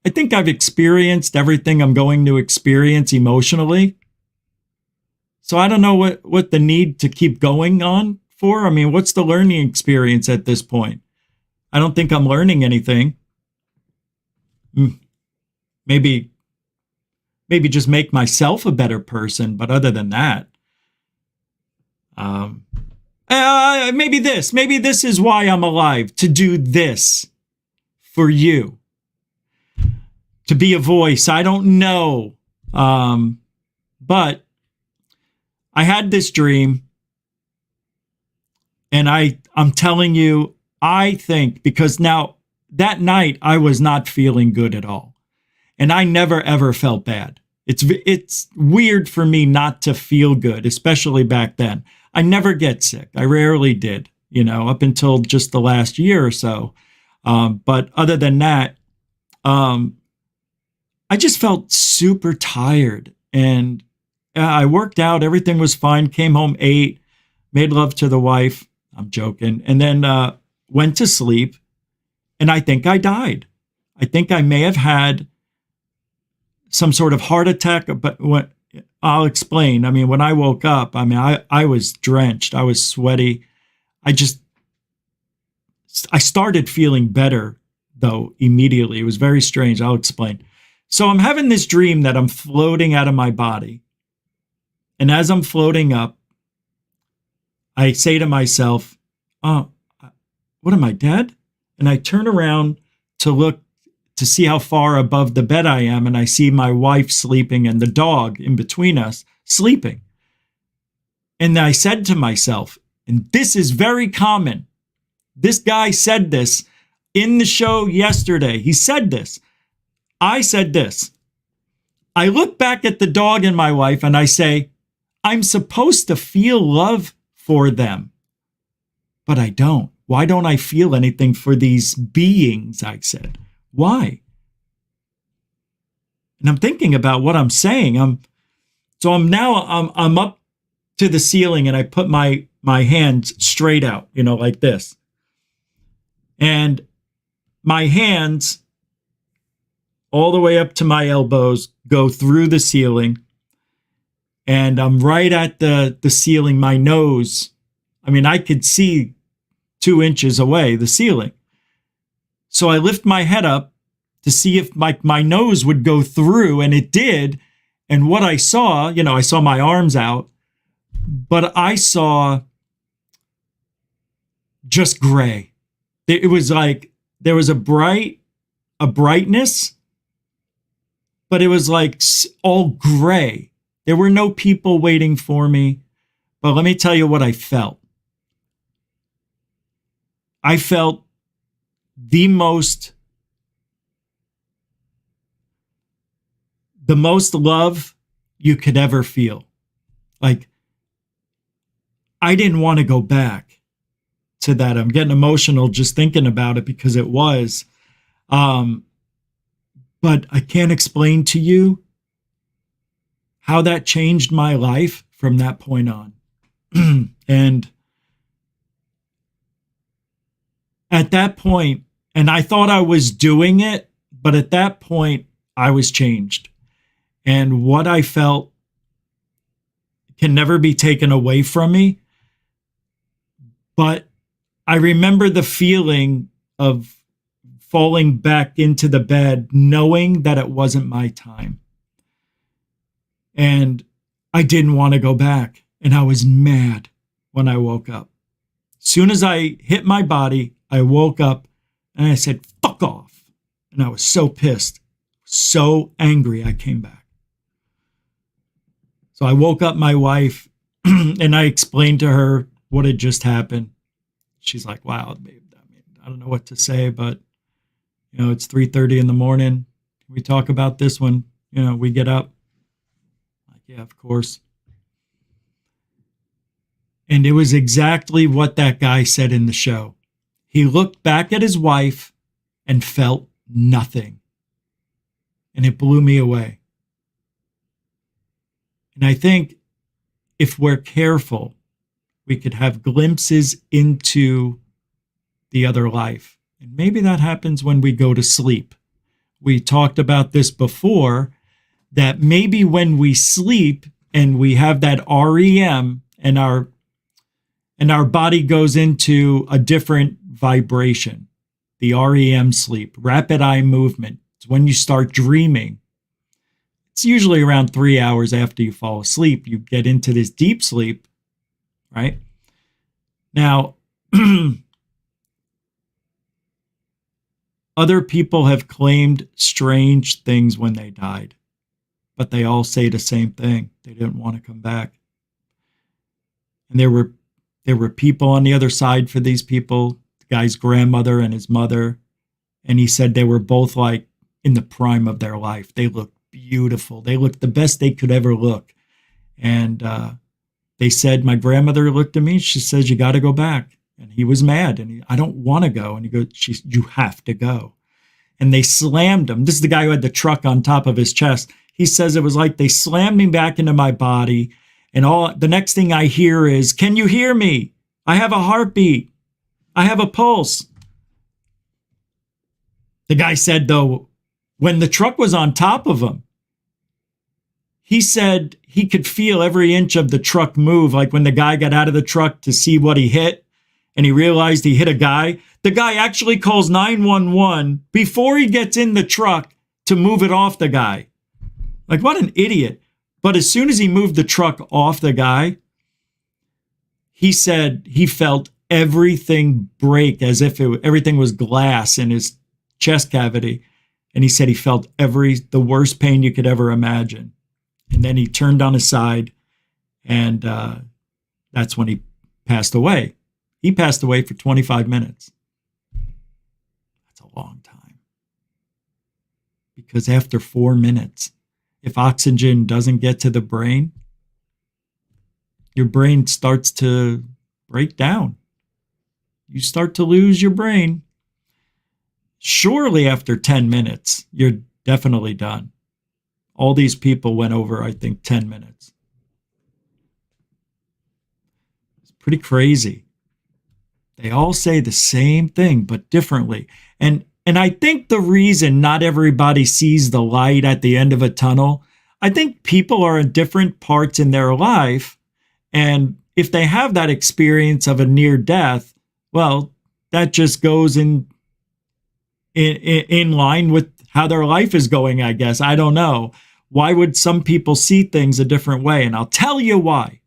I think I've experienced everything I'm going to experience emotionally. So I don't know what the need to keep going on for. I mean, what's the learning experience at this point? I don't think I'm learning anything. Maybe just make myself a better person. But other than that, maybe this is why I'm alive, to do this for you, to be a voice. I don't know. But I had this dream, and I'm telling you, I think, because now that night I was not feeling good at all. And I never, ever felt bad. It's weird for me not to feel good, especially back then. I never get sick. I rarely did, up until just the last year or so. But other than that, I just felt super tired. And I worked out. Everything was fine. Came home, ate, made love to the wife. I'm joking. And then went to sleep. And I think I died. I think I may have had some sort of heart attack, but I'll explain. I mean, when I woke up, I mean, I was drenched. I was sweaty. I started feeling better, though, immediately. It was very strange. I'll explain. So I'm having this dream that I'm floating out of my body. And as I'm floating up, I say to myself, oh, what am I, dead? And I turn around to look to see how far above the bed I am. And I see my wife sleeping and the dog in between us sleeping. And I said to myself, and this is very common. This guy said this in the show yesterday. He said this. I said this. I look back at the dog and my wife and I say, I'm supposed to feel love for them, but I don't. Why don't I feel anything for these beings? I said, why? And I'm thinking about what I'm saying. I'm up to the ceiling and I put my hands straight out, like this. And my hands all the way up to my elbows go through the ceiling. And I'm right at the ceiling, my nose. I mean, I could see 2 inches away, the ceiling. So I lift my head up to see if my nose would go through, and it did. And what I saw, I saw my arms out, but I saw just gray. It was like there was a brightness, but it was like all gray. There were no people waiting for me. But let me tell you what I felt. I felt the most love you could ever feel. Like, I didn't want to go back to that. I'm getting emotional just thinking about it because it was. But I can't explain to you how that changed my life from that point on. And at that point, and I thought I was doing it, but at that point, I was changed. And what I felt can never be taken away from me. But I remember the feeling of falling back into the bed, knowing that it wasn't my time. And I didn't want to go back. And I was mad when I woke up. As soon as I hit my body, I woke up and I said, fuck off. And I was so pissed, so angry, I came back. So I woke up my wife and I explained to her what had just happened. She's like, wow, babe, I don't know what to say, but it's 3:30 in the morning. Can we talk about this when, we get up? Like, yeah, of course. And it was exactly what that guy said in the show. He looked back at his wife and felt nothing. And it blew me away. And I think if we're careful, we could have glimpses into the other life. And maybe that happens when we go to sleep. We talked about this before, that maybe when we sleep and we have that REM and our body goes into a different vibration, the REM sleep, rapid eye movement. It's when you start dreaming. It's usually around 3 hours after you fall asleep. You get into this deep sleep, right? Now, other people have claimed strange things when they died, but they all say the same thing. They didn't want to come back. And there were people on the other side for these people, the guy's grandmother and his mother. And he said they were both like in the prime of their life. They looked beautiful. They looked the best they could ever look. And they said, my grandmother looked at me. She says, you got to go back. And he was mad. And I don't want to go. And he goes, you have to go. and they slammed him. This is the guy who had the truck on top of his chest. He says it was like they slammed me back into my body, and the next thing I hear is, "Can you hear me? I have a heartbeat. I have a pulse." The guy said, though, when the truck was on top of him, he said he could feel every inch of the truck move. Like when the guy got out of the truck to see what he hit and he realized he hit a guy, the guy actually calls 911 before he gets in the truck to move it off the guy. Like, what an idiot. But as soon as he moved the truck off the guy, he said he felt everything break as if everything was glass in his chest cavity. And he said he felt the worst pain you could ever imagine. And then he turned on his side, and that's when he passed away. He passed away for 25 minutes. That's a long time. Because after 4 minutes, if oxygen doesn't get to the brain, your brain starts to break down. You start to lose your brain. Surely after 10 minutes, you're definitely done. All these people went over, I think, 10 minutes. It's pretty crazy. They all say the same thing, but differently. And I think the reason not everybody sees the light at the end of a tunnel, I think people are in different parts in their life. And if they have that experience of a near death, well, that just goes in line with how their life is going, I guess. I don't know. Why would some people see things a different way? And I'll tell you why.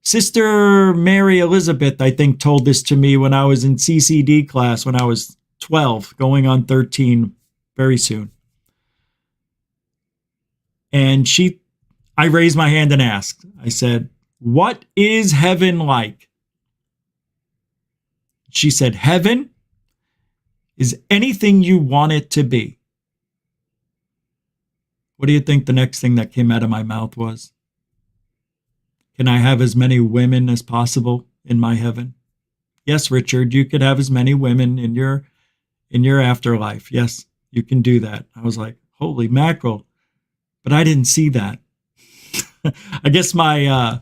Sister Mary Elizabeth, I think, told this to me when I was in CCD class when I was 12, going on 13 very soon. And I raised my hand and asked. I said, "What is heaven like?" She said, "Heaven is anything you want it to be." What do you think the next thing that came out of my mouth was? Can I have as many women as possible in my heaven? Yes, Richard, you could have as many women in your afterlife. Yes, you can do that. I was like, holy mackerel. But I didn't see that. I guess my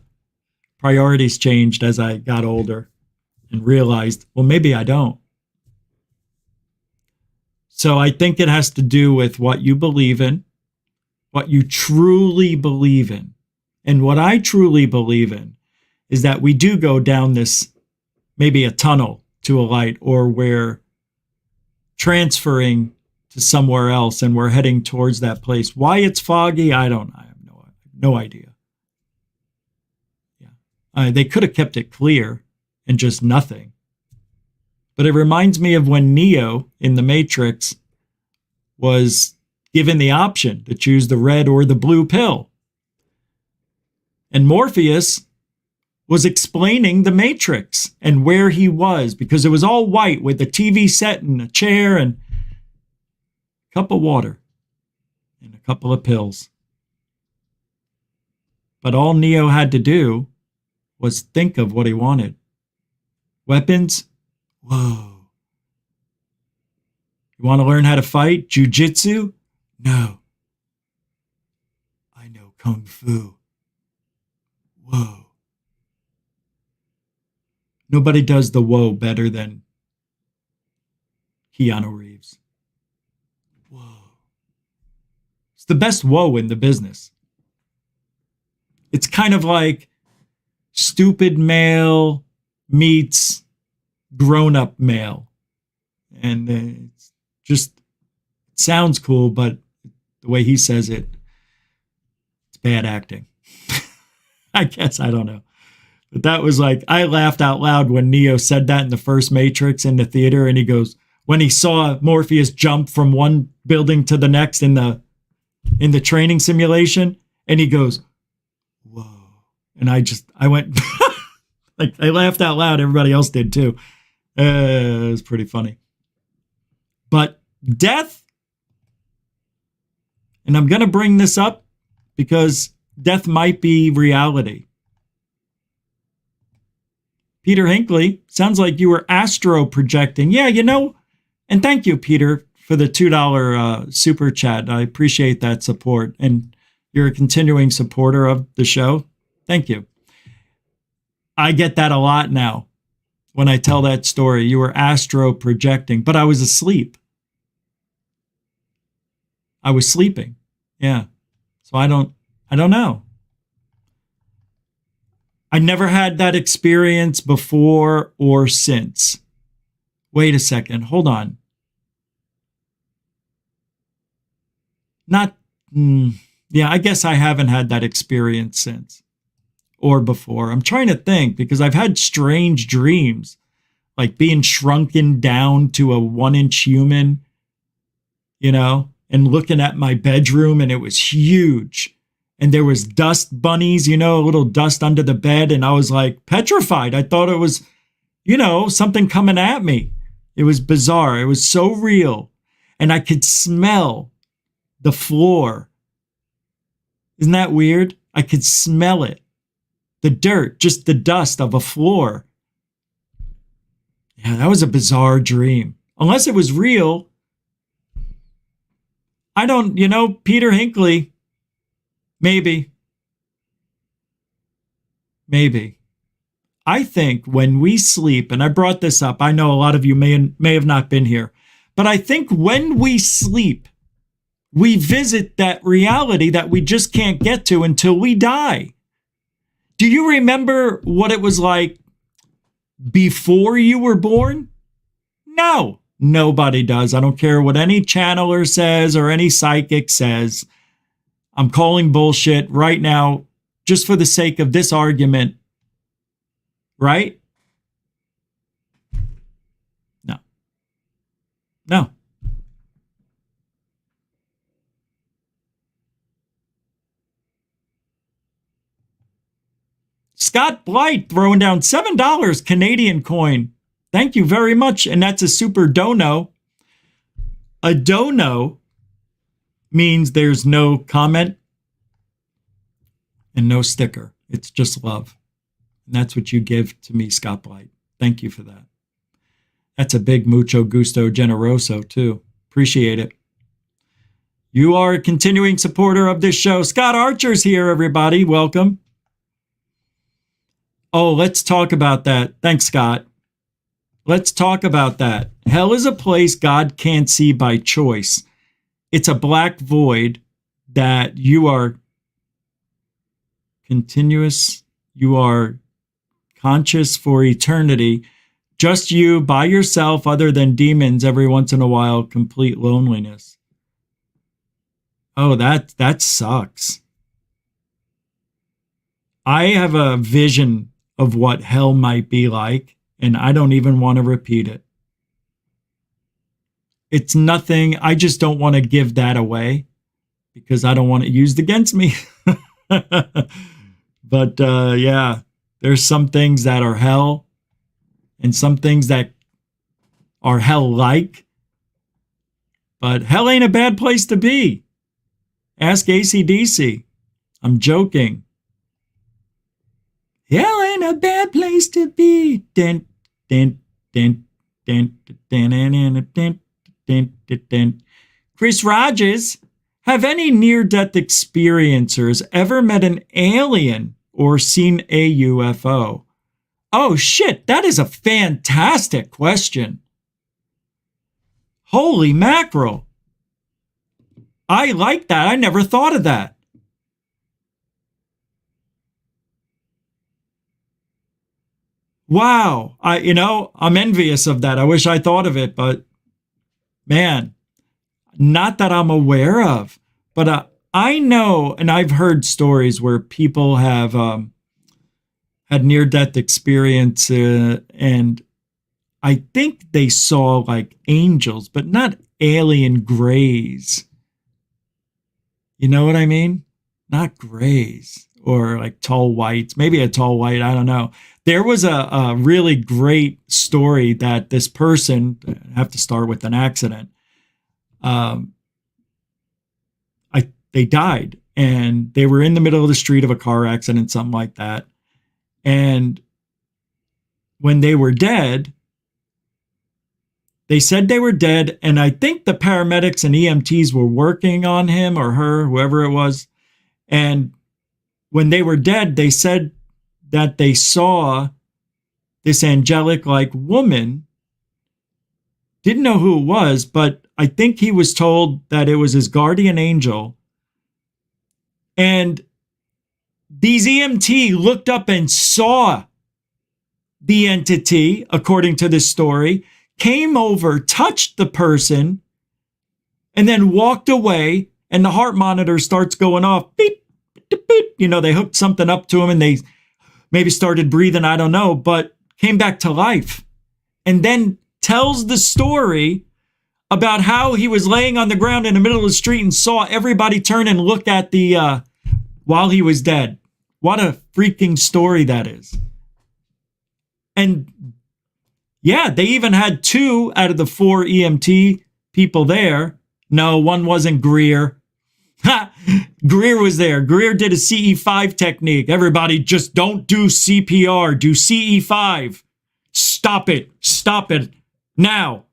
priorities changed as I got older and realized, well, maybe I don't. So I think it has to do with what you believe in, what you truly believe in. And what I truly believe in is that we do go down this, maybe a tunnel to a light, or we're transferring to somewhere else and we're heading towards that place. Why it's foggy, I have no idea. Yeah, they could have kept it clear and just nothing. But it reminds me of when Neo in the Matrix was given the option to choose the red or the blue pill. And Morpheus was explaining the Matrix and where he was, because it was all white with a TV set and a chair and a cup of water and a couple of pills. But all Neo had to do was think of what he wanted. Weapons? Whoa. You want to learn how to fight? Jiu-jitsu? No. I know Kung Fu. Whoa. Nobody does the whoa better than Keanu Reeves. Whoa. It's the best whoa in the business. It's kind of like stupid male meets grown-up male. And it's just, it sounds cool, but the way he says it, it's bad acting. I guess, I don't know. But that was like, I laughed out loud when Neo said that in the first Matrix in the theater, and he goes, when he saw Morpheus jump from one building to the next in the training simulation, and he goes, whoa. And I went, like, I laughed out loud. Everybody else did too. It was pretty funny. But death, and I'm going to bring this up because death might be reality. Peter Hinckley, sounds like you were astro projecting. Yeah, and thank you, Peter, for the $2 super chat. I appreciate that support. And you're a continuing supporter of the show. Thank you. I get that a lot now when I tell that story. You were astro projecting, but I was asleep. I was sleeping. Yeah. So I don't know. I never had that experience before or since. Wait a second. Hold on. Yeah, I guess I haven't had that experience since or before. I'm trying to think because I've had strange dreams, like being shrunken down to a 1-inch human, and looking at my bedroom, and it was huge. And there was dust bunnies, a little dust under the bed. And I was like petrified. I thought it was, something coming at me. It was bizarre. It was so real. And I could smell the floor. Isn't that weird? I could smell it. The dirt, just the dust of a floor. Yeah, that was a bizarre dream. Unless it was real. I don't, Peter Hinckley. Maybe. I think when we sleep, and I brought this up, I know a lot of you may have not been here, but I think when we sleep, we visit that reality that we just can't get to until we die. Do you remember what it was like before you were born? No, nobody does. I don't care what any channeler says or any psychic says. I'm calling bullshit right now just for the sake of this argument. Right? No. Scott Blight throwing down $7 Canadian coin. Thank you very much. And that's a super dono. A dono means there's no comment and no sticker. It's just love. And that's what you give to me, Scott Blight. Thank you for that. That's a big mucho gusto generoso, too. Appreciate it. You are a continuing supporter of this show. Scott Archer's here, everybody. Welcome. Oh, let's talk about that. Thanks, Scott. Let's talk about that. Hell is a place God can't see by choice. It's a black void that you are continuous, you are conscious for eternity, just you by yourself, other than demons, every once in a while, complete loneliness. Oh, that sucks. I have a vision of what hell might be like, and I don't even want to repeat it. It's nothing. I just don't want to give that away because I don't want it used against me. But yeah, there's some things that are hell and some things that are hell-like. But hell ain't a bad place to be. Ask AC/DC. I'm joking. Hell ain't a bad place to be. Dun, dun, dun, dun, dun, dun, dun, dun, dun, dun, dun. Chris Rogers, have any near-death experiencers ever met an alien or seen a UFO? Oh shit, that is a fantastic question. Holy mackerel. I like that. I never thought of that. Wow. I'm envious of that. I wish I thought of it, but man, not that I'm aware of, but I know, and I've heard stories where people have had near-death experience, and I think they saw like angels, but not alien grays. You know what I mean? Not grays or like tall whites, maybe a tall white. I don't know. There was a really great story that this person, I have to start with an accident. They died and they were in the middle of the street of a car accident, something like that. And when they were dead, they said they were dead, and I think the paramedics and EMTs were working on him or her, whoever it was. And when they were dead, they said that they saw this angelic-like woman. Didn't know who it was, but I think he was told that it was his guardian angel. And these EMT looked up and saw the entity, according to this story, came over, touched the person, and then walked away, and the heart monitor starts going off. Beep, beep, beep. You know, they hooked something up to him, and they maybe started breathing, I don't know, but came back to life. And then tells the story about how he was laying on the ground in the middle of the street and saw everybody turn and look at the, while he was dead. What a freaking story that is. And yeah, they even had 2 out of the 4 EMT people there. No, one wasn't Greer. Ha! Greer was there. Greer did a CE5 technique. Everybody just don't do CPR. Do CE5. Stop it. Stop it. Now,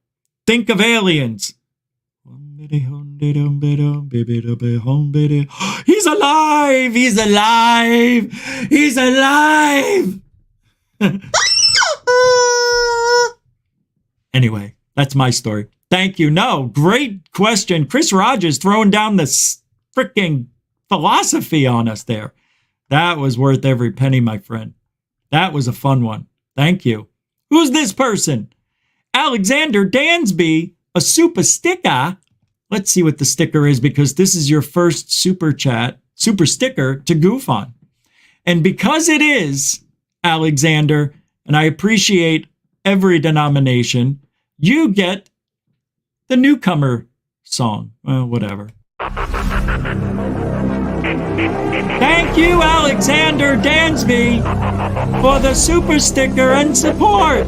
think of aliens. He's alive! He's alive! He's alive! Anyway, that's my story. Thank you. No, great question. Chris Rogers throwing down the freaking philosophy on us there. That was worth every penny, my friend. That was a fun one. Thank you. Who's this person? Alexander Dansby, a super sticker. Let's see what the sticker is, because this is your first super sticker to goof on. And because it is, Alexander, and I appreciate every denomination, you get the newcomer song. Well, whatever. Thank you, Alexander Dansby, for the super sticker and support.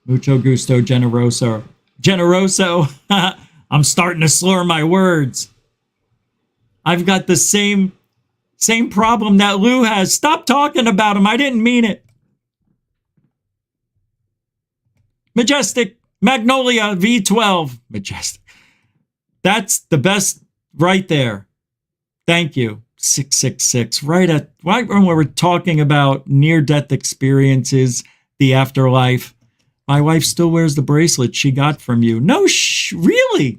Mucho gusto, generoso. Generoso. I'm starting to slur my words. I've got the same problem that Lou has. Stop talking about him. I didn't mean it. Majestic Magnolia V12. Majestic. That's the best right there. Thank you. 666. Right when we were talking about near-death experiences, the afterlife. My wife still wears the bracelet she got from you. No, really?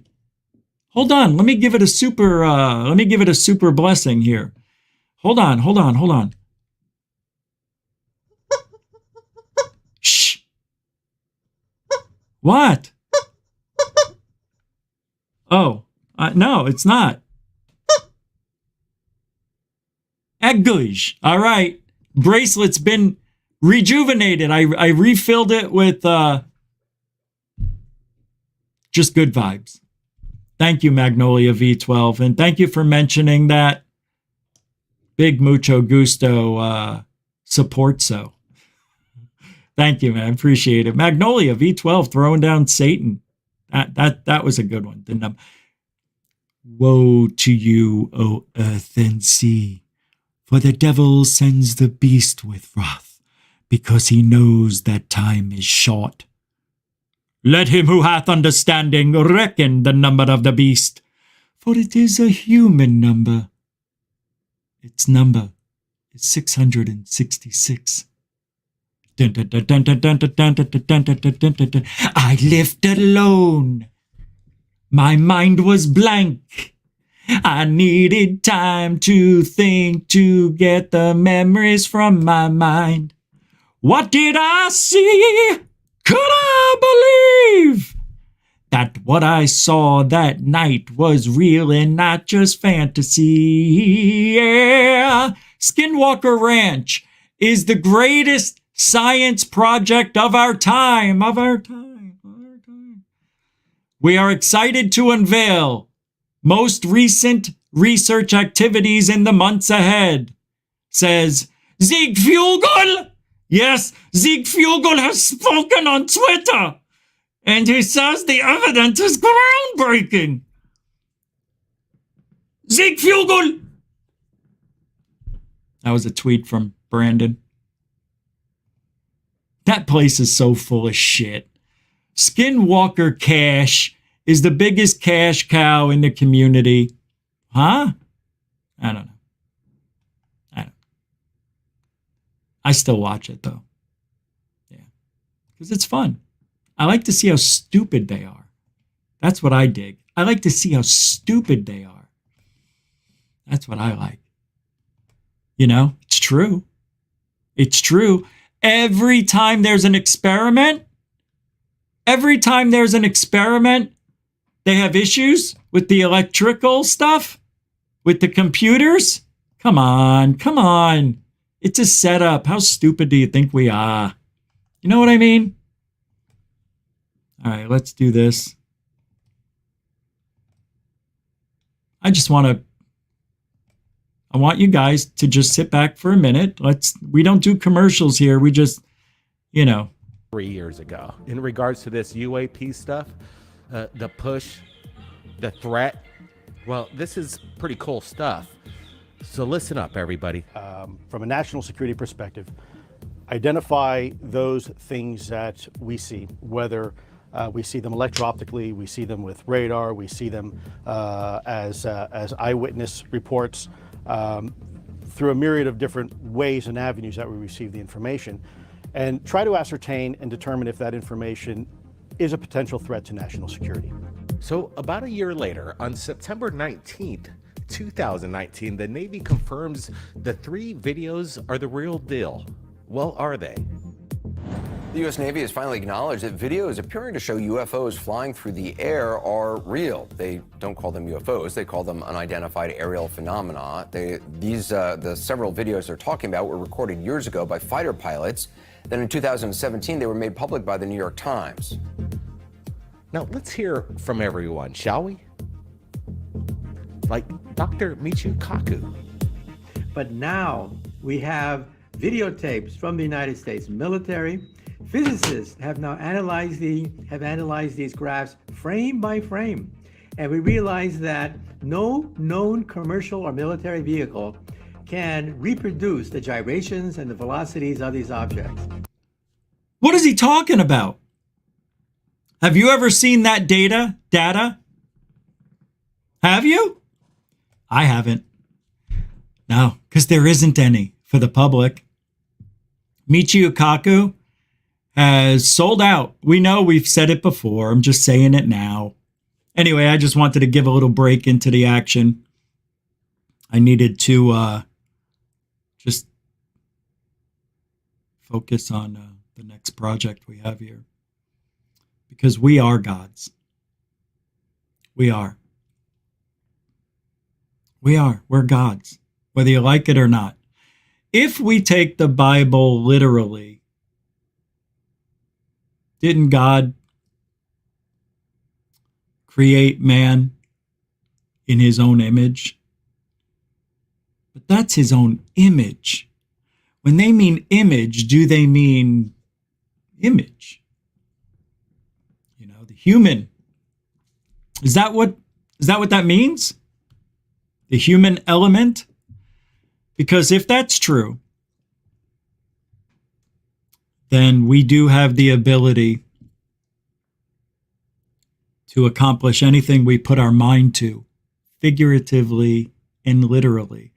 Hold on. Let me give it a super blessing here. Hold on. Shh. What? Oh, no, it's not. Eggush. All right. Bracelet's been rejuvenated. I refilled it with just good vibes. Thank you, Magnolia V12. And thank you for mentioning that. Big mucho gusto support so. Thank you, man. I appreciate it. Magnolia V12 throwing down Satan. That was a good one. Woe to you, O earth and sea, for the devil sends the beast with wrath, because he knows that time is short. Let him who hath understanding reckon the number of the beast, for it is a human number. Its number is 666. I lived alone. My mind was blank. I needed time to think, to get the memories from my mind. What did I see? Could I believe that what I saw that night was real and not just fantasy? Yeah. Skinwalker Ranch is the greatest science project of our time. We are excited to unveil most recent research activities in the months ahead, says Ziegfugel. Yes, Ziegfugel has spoken on Twitter, and he says the evidence is groundbreaking. Ziegfugel. That was a tweet from Brandon. That place is so full of shit. Skinwalker Cash is the biggest cash cow in the community. Huh? I don't know. I still watch it though. Yeah. Because it's fun. I like to see how stupid they are. That's what I dig. I like to see how stupid they are. That's what I like. You know, it's true. It's true. Every time there's an experiment, they have issues with the electrical stuff, with the computers. Come on. It's a setup. How stupid do you think we are? You know what I mean? All right, let's do this. I want you guys to just sit back for a minute. We don't do commercials here. We just, 3 years ago. In regards to this UAP stuff, the push, the threat, well, this is pretty cool stuff. So listen up, everybody. From a national security perspective, identify those things that we see, whether we see them electro-optically, we see them with radar, we see them as eyewitness reports, through a myriad of different ways and avenues that we receive the information, and try to ascertain and determine if that information is a potential threat to national security. So about a year later, on September 19th, 2019, the Navy confirms the 3 videos are the real deal. Well, are they? The U.S. Navy has finally acknowledged that videos appearing to show UFOs flying through the air are real. They don't call them UFOs, they call them unidentified aerial phenomena. The several videos they're talking about were recorded years ago by fighter pilots. Then in 2017, they were made public by the New York Times. Now let's hear from everyone, shall we? Like Dr. Michio Kaku. But now we have videotapes from the United States military. Physicists have now analyzed these graphs frame by frame, and we realize that no known commercial or military vehicle can reproduce the gyrations and the velocities of these objects. What is he talking about? Have you ever seen that data? Have you? I haven't. No, because there isn't any for the public. Michio Kaku has sold out. We know, we've said it before. I'm just saying it now. Anyway, I just wanted to give a little break into the action. I needed to just focus on the next project we have here. Because we are gods. We are. We're gods, whether you like it or not. If we take the Bible literally, didn't God create man in his own image? But that's his own image. When they mean image, do they mean image? The human. Is that what that means? The human element? Because if that's true, then we do have the ability to accomplish anything we put our mind to, figuratively and literally.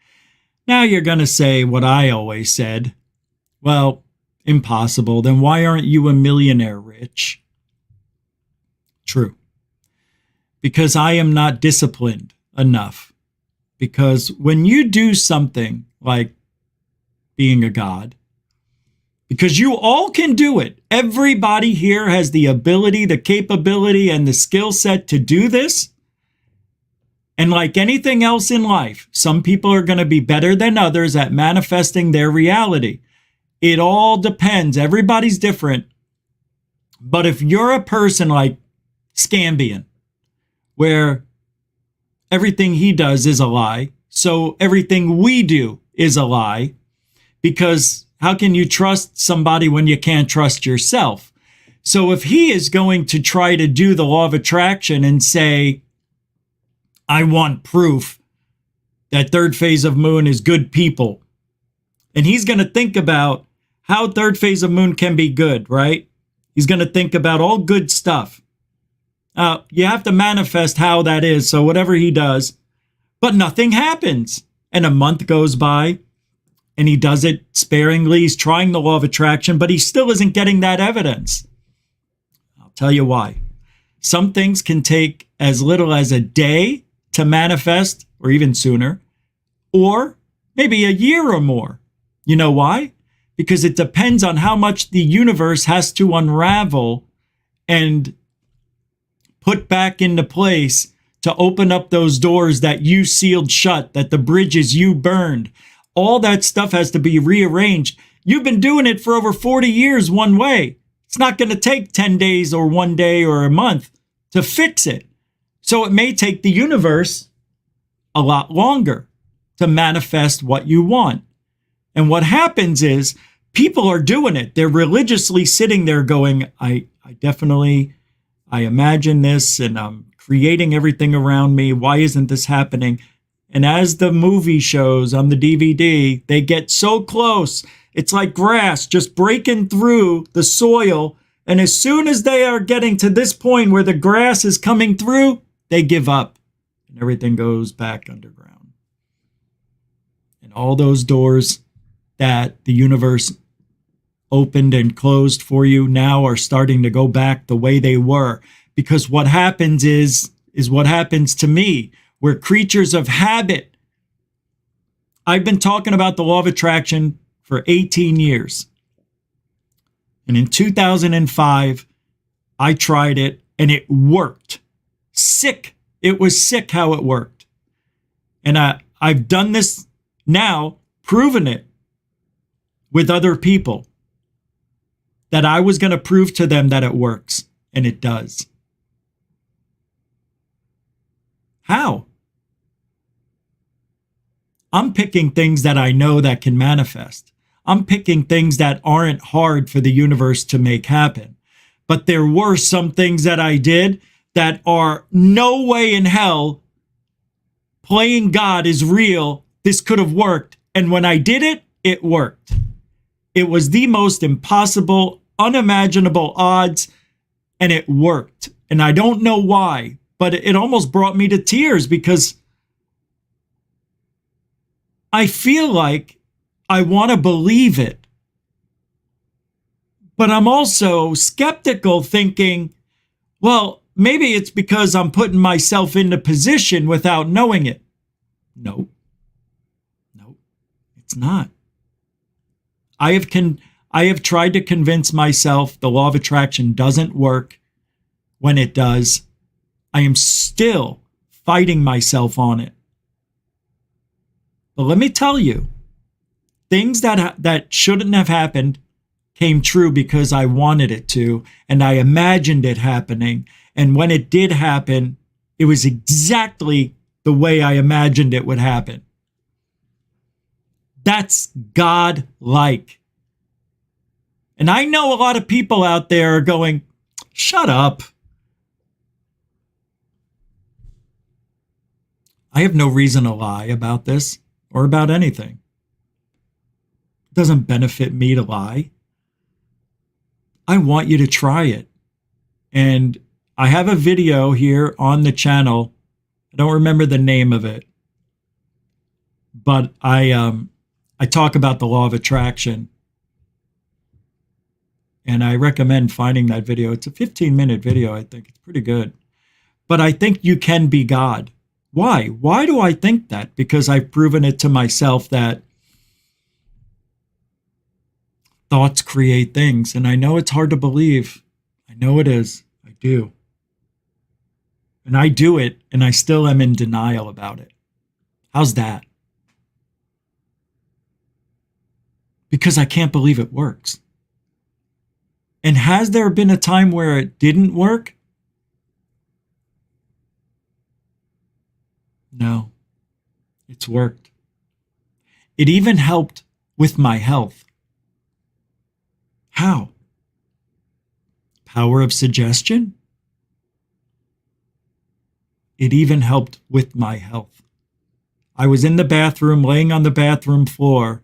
Now you're going to say what I always said. Well, impossible. Then why aren't you a millionaire rich? True. Because I am not disciplined enough. Because when you do something like being a god, because you all can do it. Everybody here has the ability, the capability, and the skill set to do this. And like anything else in life, some people are going to be better than others at manifesting their reality. It all depends. Everybody's different. But if you're a person like Scambian, where everything he does is a lie, so everything we do is a lie, because how can you trust somebody when you can't trust yourself? So if he is going to try to do the law of attraction and say, I want proof that third phase of moon is good people, and he's going to think about how third phase of moon can be good, right? He's going to think about all good stuff. You have to manifest how that is. So whatever he does, but nothing happens. And a month goes by and he does it sparingly. He's trying the law of attraction, but he still isn't getting that evidence. I'll tell you why. Some things can take as little as a day to manifest, or even sooner, or maybe a year or more. You know why? Because it depends on how much the universe has to unravel and put back into place to open up those doors that you sealed shut, that the bridges you burned. All that stuff has to be rearranged. You've been doing it for over 40 years one way. It's not going to take 10 days or 1 day or a month to fix it. So it may take the universe a lot longer to manifest what you want. And what happens is people are doing it. They're religiously sitting there going, I imagine this and I'm creating everything around me. Why isn't this happening? And as the movie shows on the DVD, they get so close. It's like grass just breaking through the soil. And as soon as they are getting to this point where the grass is coming through, they give up and everything goes back underground. And all those doors that the universe opened and closed for you now are starting to go back the way they were. Because what happens is what happens to me. We're creatures of habit. I've been talking about the law of attraction for 18 years. And in 2005, I tried it and it worked. Sick. It was sick how it worked. And I've done this now, proven it with other people, that I was going to prove to them that it works, and it does. How? I'm picking things that I know that can manifest. I'm picking things that aren't hard for the universe to make happen. But there were some things that I did that are no way in hell playing God is real. This could have worked. And when I did it, it worked. It was the most impossible, unimaginable odds, and it worked. And I don't know why, but it almost brought me to tears because I feel like I want to believe it. But I'm also skeptical, thinking, well, maybe it's because I'm putting myself into position without knowing it. No, it's not. I have tried to convince myself the law of attraction doesn't work. When it does, I am still fighting myself on it. But let me tell you, things that shouldn't have happened came true because I wanted it to, and I imagined it happening. And when it did happen, it was exactly the way I imagined it would happen. That's God-like. And I know a lot of people out there are going, shut up. I have no reason to lie about this or about anything. It doesn't benefit me to lie. I want you to try it. And I have a video here on the channel. I don't remember the name of it, but I talk about the law of attraction. And I recommend finding that video. It's a 15-minute video, I think. It's pretty good. But I think you can be God. Why? Why do I think that? Because I've proven it to myself that thoughts create things. And I know it's hard to believe. I know it is. I do. And I do it, and I still am in denial about it. How's that? Because I can't believe it works. And has there been a time where it didn't work? No, it's worked. It even helped with my health. How? Power of suggestion? It even helped with my health. I was in the bathroom, laying on the bathroom floor.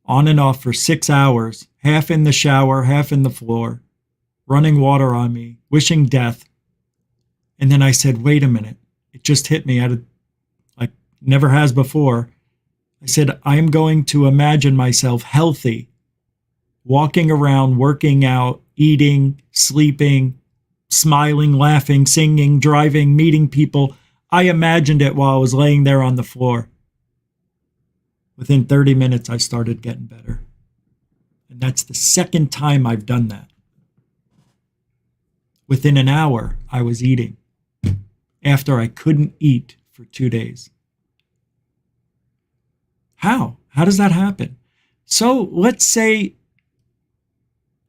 on and off for 6 hours, half in the shower, half in the floor, running water on me, wishing death. And then I said, wait a minute. It just hit me like never has before. I said, I am going to imagine myself healthy, walking around, working out, eating, sleeping, smiling, laughing, singing, driving, meeting people. I imagined it while I was laying there on the floor. Within 30 minutes, I started getting better. And that's the second time I've done that. Within an hour, I was eating after I couldn't eat for 2 days. How? How does that happen? So let's say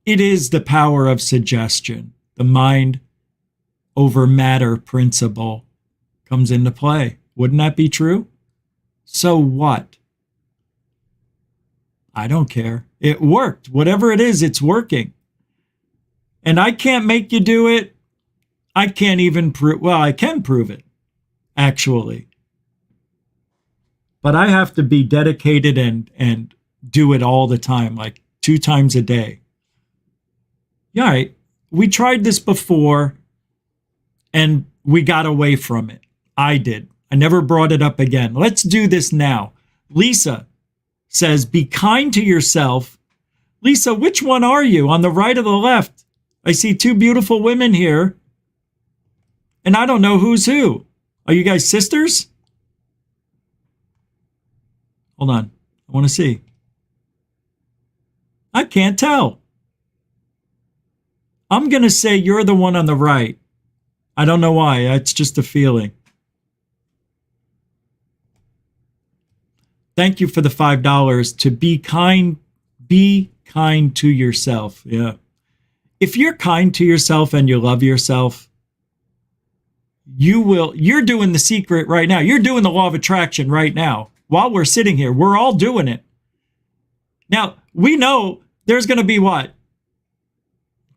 it is the power of suggestion. The mind over matter principle comes into play. Wouldn't that be true? So what? I don't care. It worked. Whatever it is, it's working. And I can't make you do it. I can't even prove, well, I can prove it, actually. But I have to be dedicated and do it all the time, like 2 times a day. Yeah, all right. We tried this before and we got away from it. I did. I never brought it up again. Let's do this now. Lisa says, be kind to yourself. Lisa, which one are you? On the right or the left? I see 2 beautiful women here. And I don't know who's who. Are you guys sisters? Hold on. I want to see. I can't tell. I'm going to say you're the one on the right. I don't know why. It's just a feeling. Thank you for the $5 to be kind. Be kind to yourself. Yeah. If you're kind to yourself and you love yourself, you're doing the secret right now. You're doing the law of attraction right now. While we're sitting here, we're all doing it. Now, we know there's going to be what?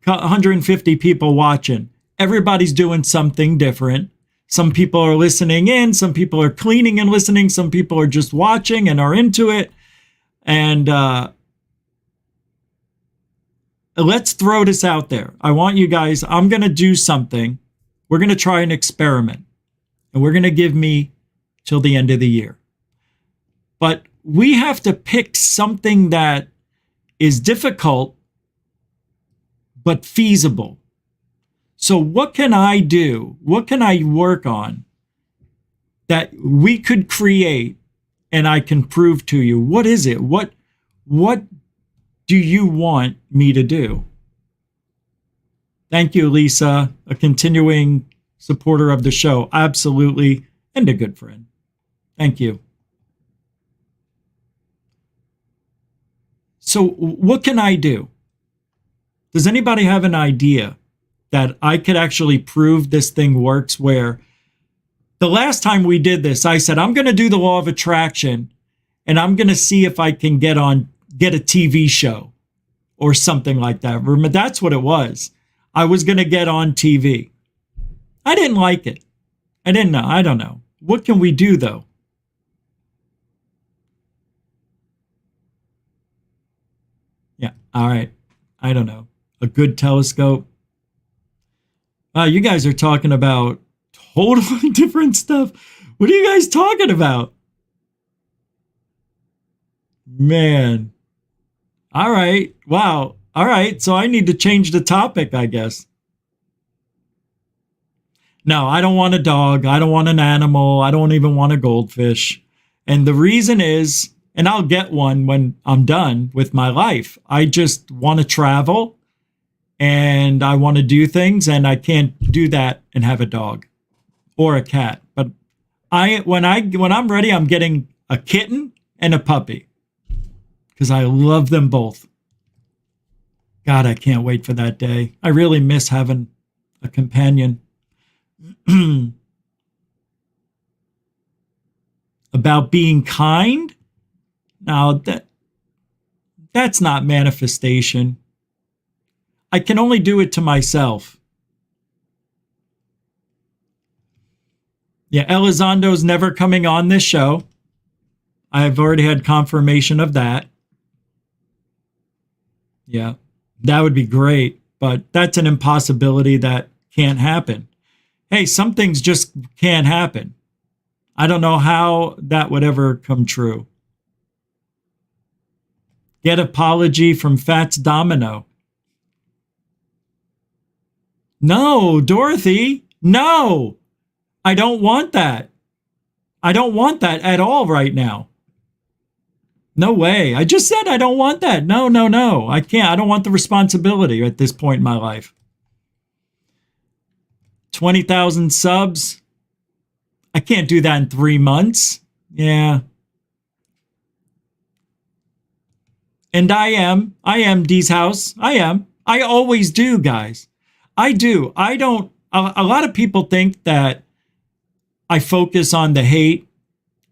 150 people watching. Everybody's doing something different. Some people are listening in. Some people are cleaning and listening. Some people are just watching and are into it. And let's throw this out there. I want you guys, I'm going to do something. We're going to try an experiment. And we're going to give me till the end of the year. But we have to pick something that is difficult but feasible. So what can I do? What can I work on that we could create and I can prove to you? What is it? What do you want me to do? Thank you, Lisa, a continuing supporter of the show. Absolutely. And a good friend. Thank you. So what can I do? Does anybody have an idea that I could actually prove this thing works? Where the last time we did this, I said, I'm going to do the law of attraction and I'm going to see if I can get a TV show or something like that. Remember, that's what it was. I was going to get on TV. I didn't like it. I didn't know. I don't know. What can we do though? Yeah. All right. I don't know. A good telescope. You guys are talking about totally different stuff. What are you guys talking about? Man. All right. Wow. All right. So I need to change the topic, I guess. No, I don't want a dog. I don't want an animal. I don't even want a goldfish. And the reason is, and I'll get one when I'm done with my life. I just want to travel and I want to do things, and I can't do that and have a dog or a cat. But when I'm ready, I'm getting a kitten and a puppy because I love them both. God, I can't wait for that day. I really miss having a companion. About being kind? Now, that's not manifestation. I can only do it to myself. Yeah, Elizondo's never coming on this show. I've already had confirmation of that. Yeah, that would be great, but that's an impossibility that can't happen. Hey, some things just can't happen. I don't know how that would ever come true. Get apology from Fats Domino. No, Dorothy, no. I don't want that. I don't want that at all right now. No way. I just said I don't want that. No. I can't. I don't want the responsibility at this point in my life. 20,000 subs. I can't do that in 3 months. Yeah. And I am Dee's house. I am. I always do, guys. I do. I don't. A lot of people think that I focus on the hate.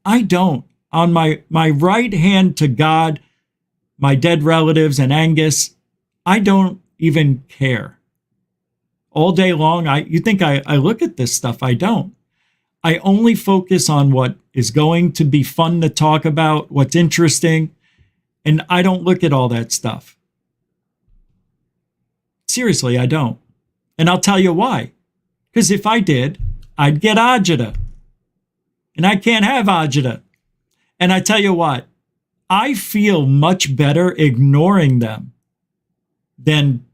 I don't. On my right hand to God, my dead relatives and Angus, I don't even care. All day long, you think I look at this stuff. I don't. I only focus on what is going to be fun to talk about, what's interesting, and I don't look at all that stuff. Seriously, I don't. And I'll tell you why. Because if I did, I'd get agita. And I can't have agita. And I tell you what, I feel much better ignoring them than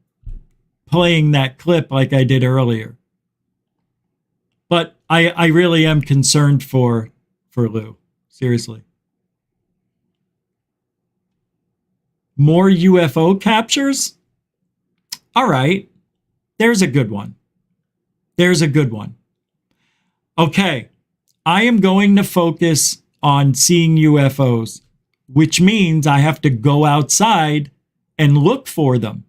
playing that clip like I did earlier. But I really am concerned for Lue. Seriously. More UFO captures? All right. There's a good one. There's a good one. Okay. I am going to focus on seeing UFOs, which means I have to go outside and look for them.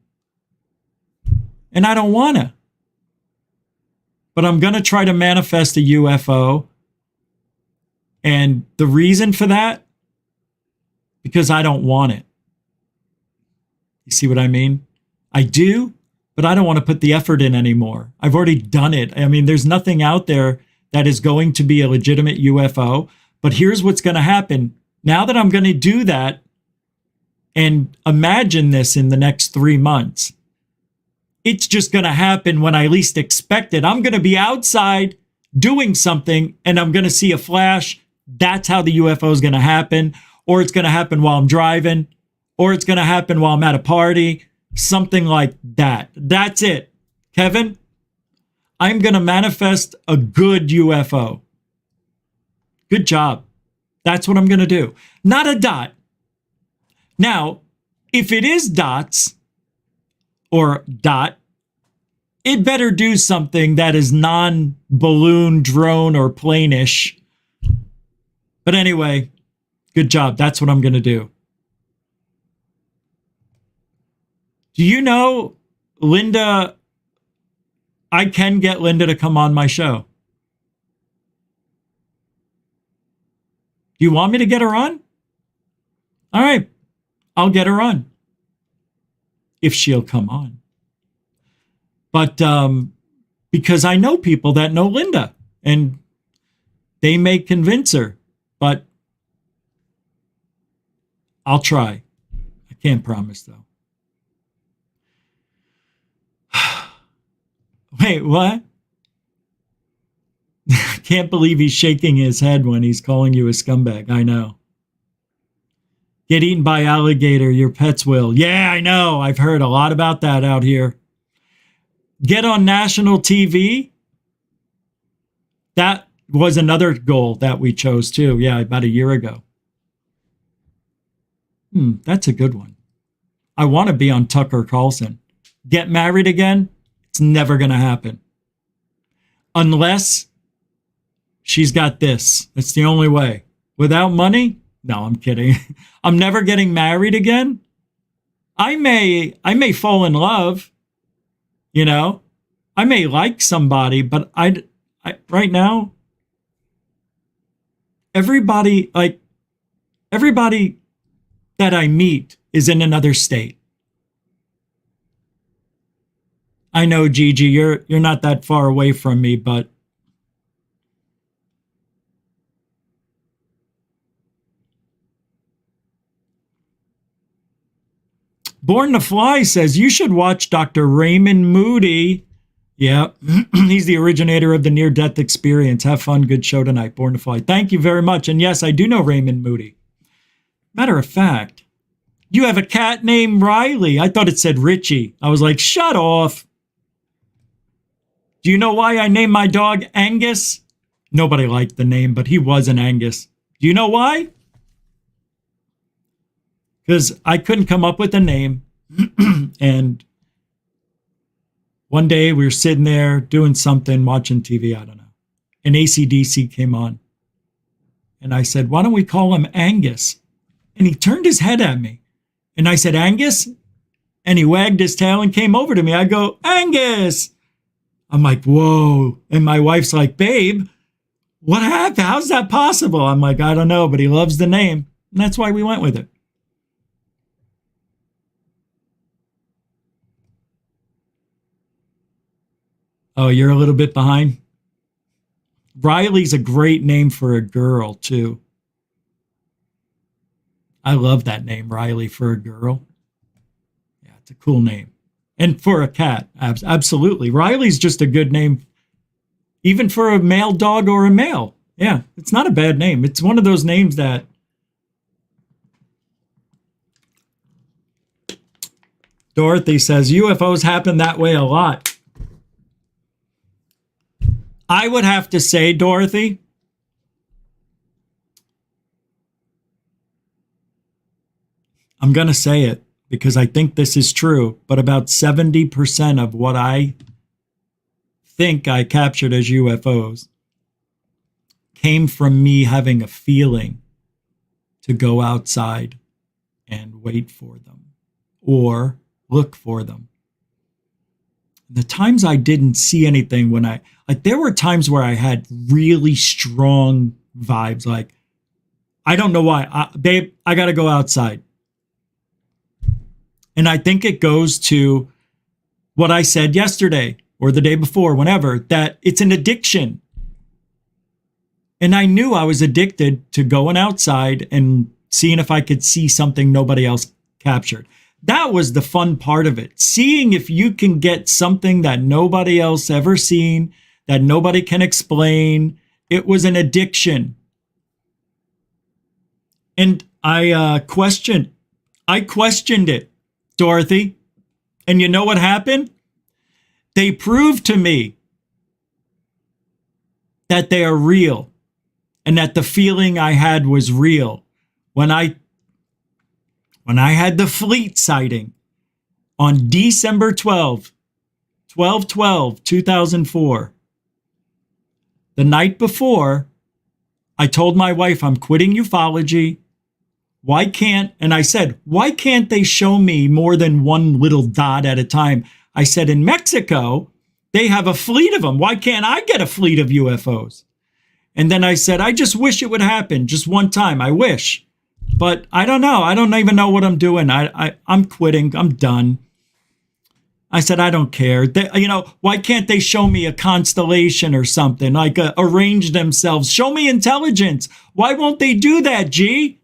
And I don't want to. But I'm going to try to manifest a UFO. And the reason for that, because I don't want it. You see what I mean? I do, but I don't want to put the effort in anymore. I've already done it. I mean, there's nothing out there that is going to be a legitimate UFO. But here's what's going to happen. Now that I'm going to do that and imagine this in the next 3 months, it's just going to happen when I least expect it. I'm going to be outside doing something and I'm going to see a flash. That's how the UFO is going to happen. Or it's going to happen while I'm driving. Or it's going to happen while I'm at a party. Something like that. That's it. Kevin, I'm going to manifest a good UFO. Good job. That's what I'm going to do. Not a dot. Now, if it is dots or dot, it better do something that is non-balloon, drone, or plane-ish. But anyway, good job. That's what I'm going to do. Do you know, Linda, I can get Linda to come on my show. Do you want me to get her on? All right, I'll get her on. If she'll come on. But because I know people that know Linda and they may convince her, but I'll try. I can't promise though. Wait, what? I can't believe he's shaking his head when he's calling you a scumbag. I know. Get eaten by alligator, your pets will. Yeah, I know. I've heard a lot about that out here. Get on national TV. That was another goal that we chose too. Yeah, about a year ago. That's a good one. I want to be on Tucker Carlson. Get married again? It's never going to happen. Unless she's got this. That's the only way. Without money? No, I'm kidding. I'm never getting married again. I may fall in love. You know, I may like somebody, but I right now, everybody that I meet is in another state. I know, Gigi, you're not that far away from me, but Born to Fly says you should watch Dr. Raymond Moody. Yeah, he's the originator of the near-death experience. Have fun. Good show tonight. Born to Fly. Thank you very much. And yes, I do know Raymond Moody. Matter of fact, you have a cat named Riley. I thought it said Richie. I was like, shut off. Do you know why I named my dog Angus? Nobody liked the name, but he was an Angus. Do you know why? Because I couldn't come up with a name. And one day we were sitting there doing something, watching TV, I don't know. And AC/DC came on. And I said, why don't we call him Angus? And he turned his head at me. And I said, Angus? And he wagged his tail and came over to me. I go, Angus! I'm like, whoa. And my wife's like, babe, what happened? How's that possible? I'm like, I don't know, but he loves the name. And that's why we went with it. Oh, you're a little bit behind? Riley's a great name for a girl, too. I love that name, Riley, for a girl. Yeah, it's a cool name. And for a cat, absolutely. Riley's just a good name, even for a male dog or a male. Yeah, it's not a bad name. It's one of those names that Dorothy says, UFOs happen that way a lot. I would have to say, Dorothy, I'm going to say it because I think this is true, but about 70% of what I think I captured as UFOs came from me having a feeling to go outside and wait for them or look for them. The times I didn't see anything there were times where I had really strong vibes. Like, I don't know why, babe, I got to go outside. And I think it goes to what I said yesterday or the day before, whenever, that it's an addiction. And I knew I was addicted to going outside and seeing if I could see something nobody else captured. That was the fun part of it. Seeing if you can get something that nobody else ever seen, that nobody can explain. It was an addiction. And I questioned it, Dorothy. And you know what happened? They proved to me that they are real and that the feeling I had was real. When I had the Fleet sighting on December 12/2004, the night before, I told my wife, I'm quitting ufology. And I said, why can't they show me more than one little dot at a time? I said, in Mexico, they have a fleet of them. Why can't I get a fleet of UFOs? And then I said, I just wish it would happen just one time. I wish. But I don't know. I don't even know what I'm doing. I'm quitting. I'm done. I said, I don't care. Why can't they show me a constellation or something? Like arrange themselves. Show me intelligence. Why won't they do that, G?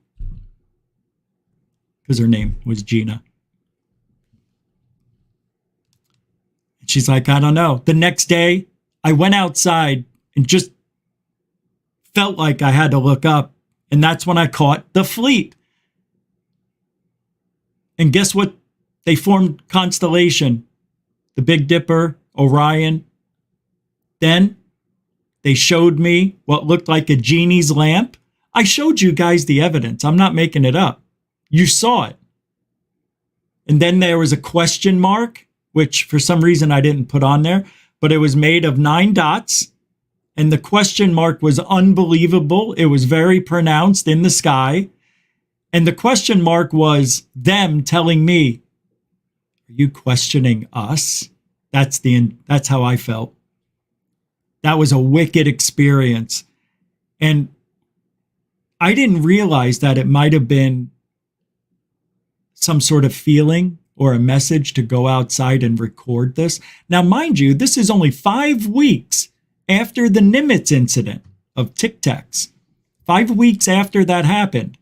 Because her name was Gina. And she's like, I don't know. The next day, I went outside and just felt like I had to look up. And that's when I caught the fleet. And guess what? They formed constellation. The Big Dipper, Orion. Then they showed me what looked like a genie's lamp. I showed you guys the evidence. I'm not making it up. You saw it. And then there was a question mark, which for some reason I didn't put on there, but it was made of 9 dots. And the question mark was unbelievable. It was very pronounced in the sky. And the question mark was them telling me, are you questioning us? That's how I felt. That was a wicked experience. And I didn't realize that it might have been some sort of feeling or a message to go outside and record this. Now, mind you, this is only 5 weeks after the Nimitz incident of Tic Tacs. 5 weeks after that happened.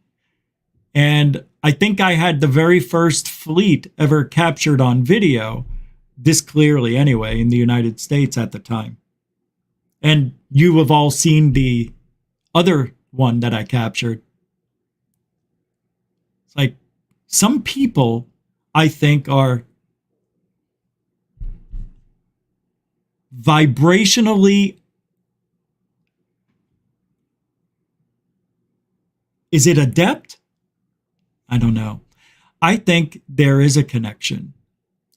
And I think I had the very first fleet ever captured on video, this clearly anyway, in the United States at the time. And you have all seen the other one that I captured. It's like some people, I think, are vibrationally, is it adept? I don't know. I think there is a connection.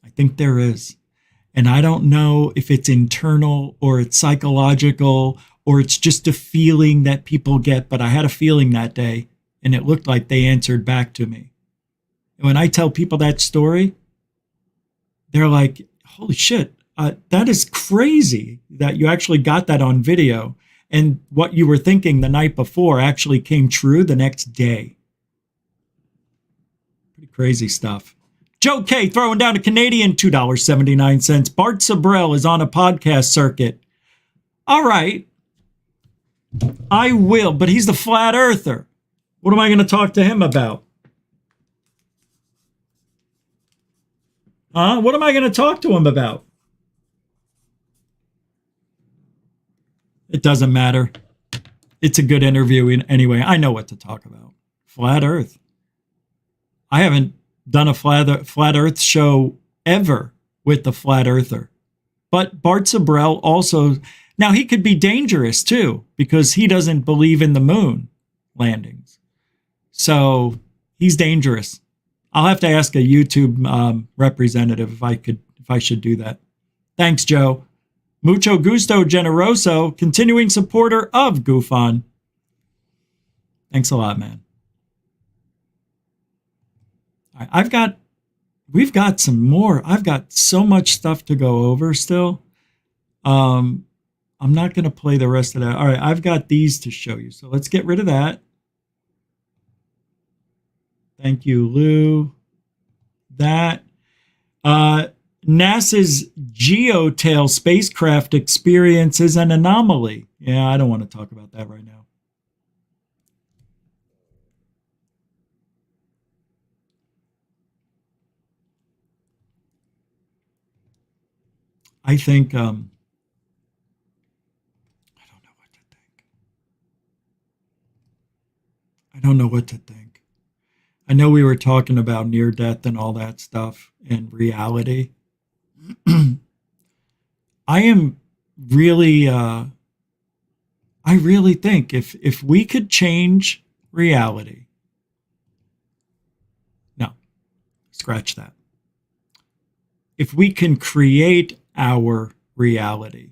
I think there is. And I don't know if it's internal or it's psychological or it's just a feeling that people get, but I had a feeling that day and it looked like they answered back to me. And when I tell people that story, they're like, holy shit, that is crazy that you actually got that on video. And what you were thinking the night before actually came true the next day. Pretty crazy stuff. Joe K throwing down a Canadian $2.79. Bart Sabrell is on a podcast circuit. All right. I will, but he's the flat earther. What am I going to talk to him about? What am I going to talk to him about? It doesn't matter. It's a good interview anyway. I know what to talk about. Flat Earth. I haven't done a flat Earth show ever with the flat earther. But Bart Sabrell also, now he could be dangerous too, because he doesn't believe in the moon landings. So he's dangerous. I'll have to ask a YouTube representative if I should do that. Thanks, Joe. Mucho gusto, generoso, continuing supporter of Goof On. Thanks a lot, man. We've got some more. I've got so much stuff to go over still. I'm not going to play the rest of that. All right, I've got these to show you. So let's get rid of that. Thank you, Lou. That. NASA's Geotail spacecraft experience is an anomaly. Yeah, I don't want to talk about that right now. I think, I don't know what to think. I don't know what to think. I know we were talking about near death and all that stuff and reality. I am really, I really think if we could change reality, no, scratch that. If we can create our reality,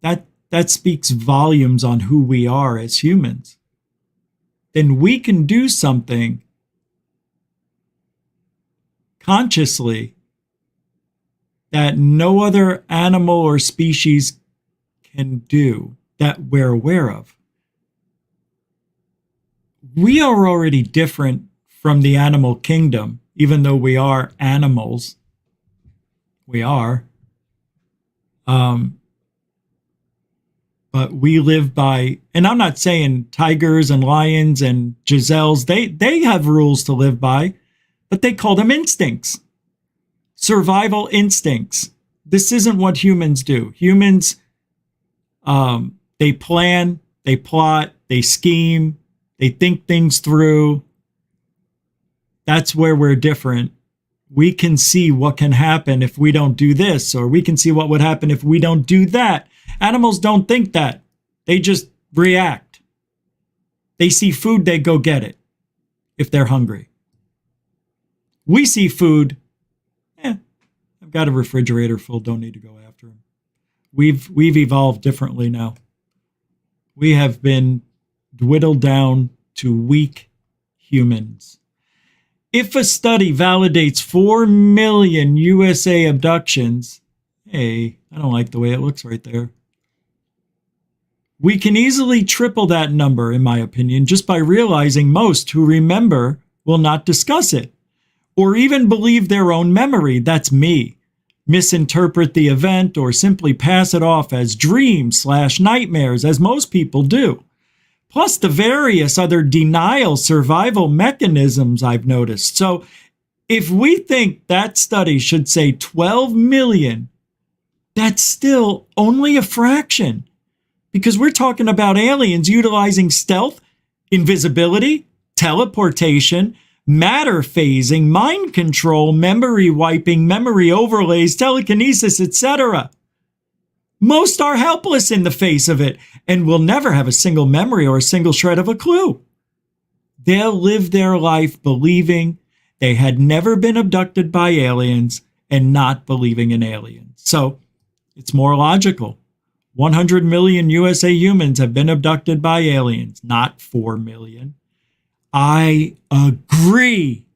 that speaks volumes on who we are as humans. Then we can do something consciously that no other animal or species can do, that we're aware of. We are already different from the animal kingdom, even though we are animals. We are. But we live by, and I'm not saying tigers and lions and gazelles, they have rules to live by, but they call them instincts. Survival instincts. This isn't what humans do. Humans, they plan, they plot, they scheme, they think things through. That's where we're different. We can see what can happen if we don't do this, or we can see what would happen if we don't do that. Animals don't think that. They just react. They see food, they go get it if they're hungry. We see food, I've got a refrigerator full, don't need to go after him. We've evolved differently now. We have been dwindled down to weak humans. If a study validates 4 million USA abductions, hey, I don't like the way it looks right there. We can easily triple that number, in my opinion, just by realizing most who remember will not discuss it, or even believe their own memory. That's me. Misinterpret the event or simply pass it off as dreams/nightmares, as most people do. plus the various other denial survival mechanisms I've noticed. So if we think that study should say 12 million, that's still only a fraction, because we're talking about aliens utilizing stealth, invisibility, teleportation, matter phasing, mind control, memory wiping, memory overlays, telekinesis, etc. Most are helpless in the face of it and will never have a single memory or a single shred of a clue. They'll live their life believing they had never been abducted by aliens and not believing in aliens. So it's more logical. 100 million USA humans have been abducted by aliens, not 4 million. I agree.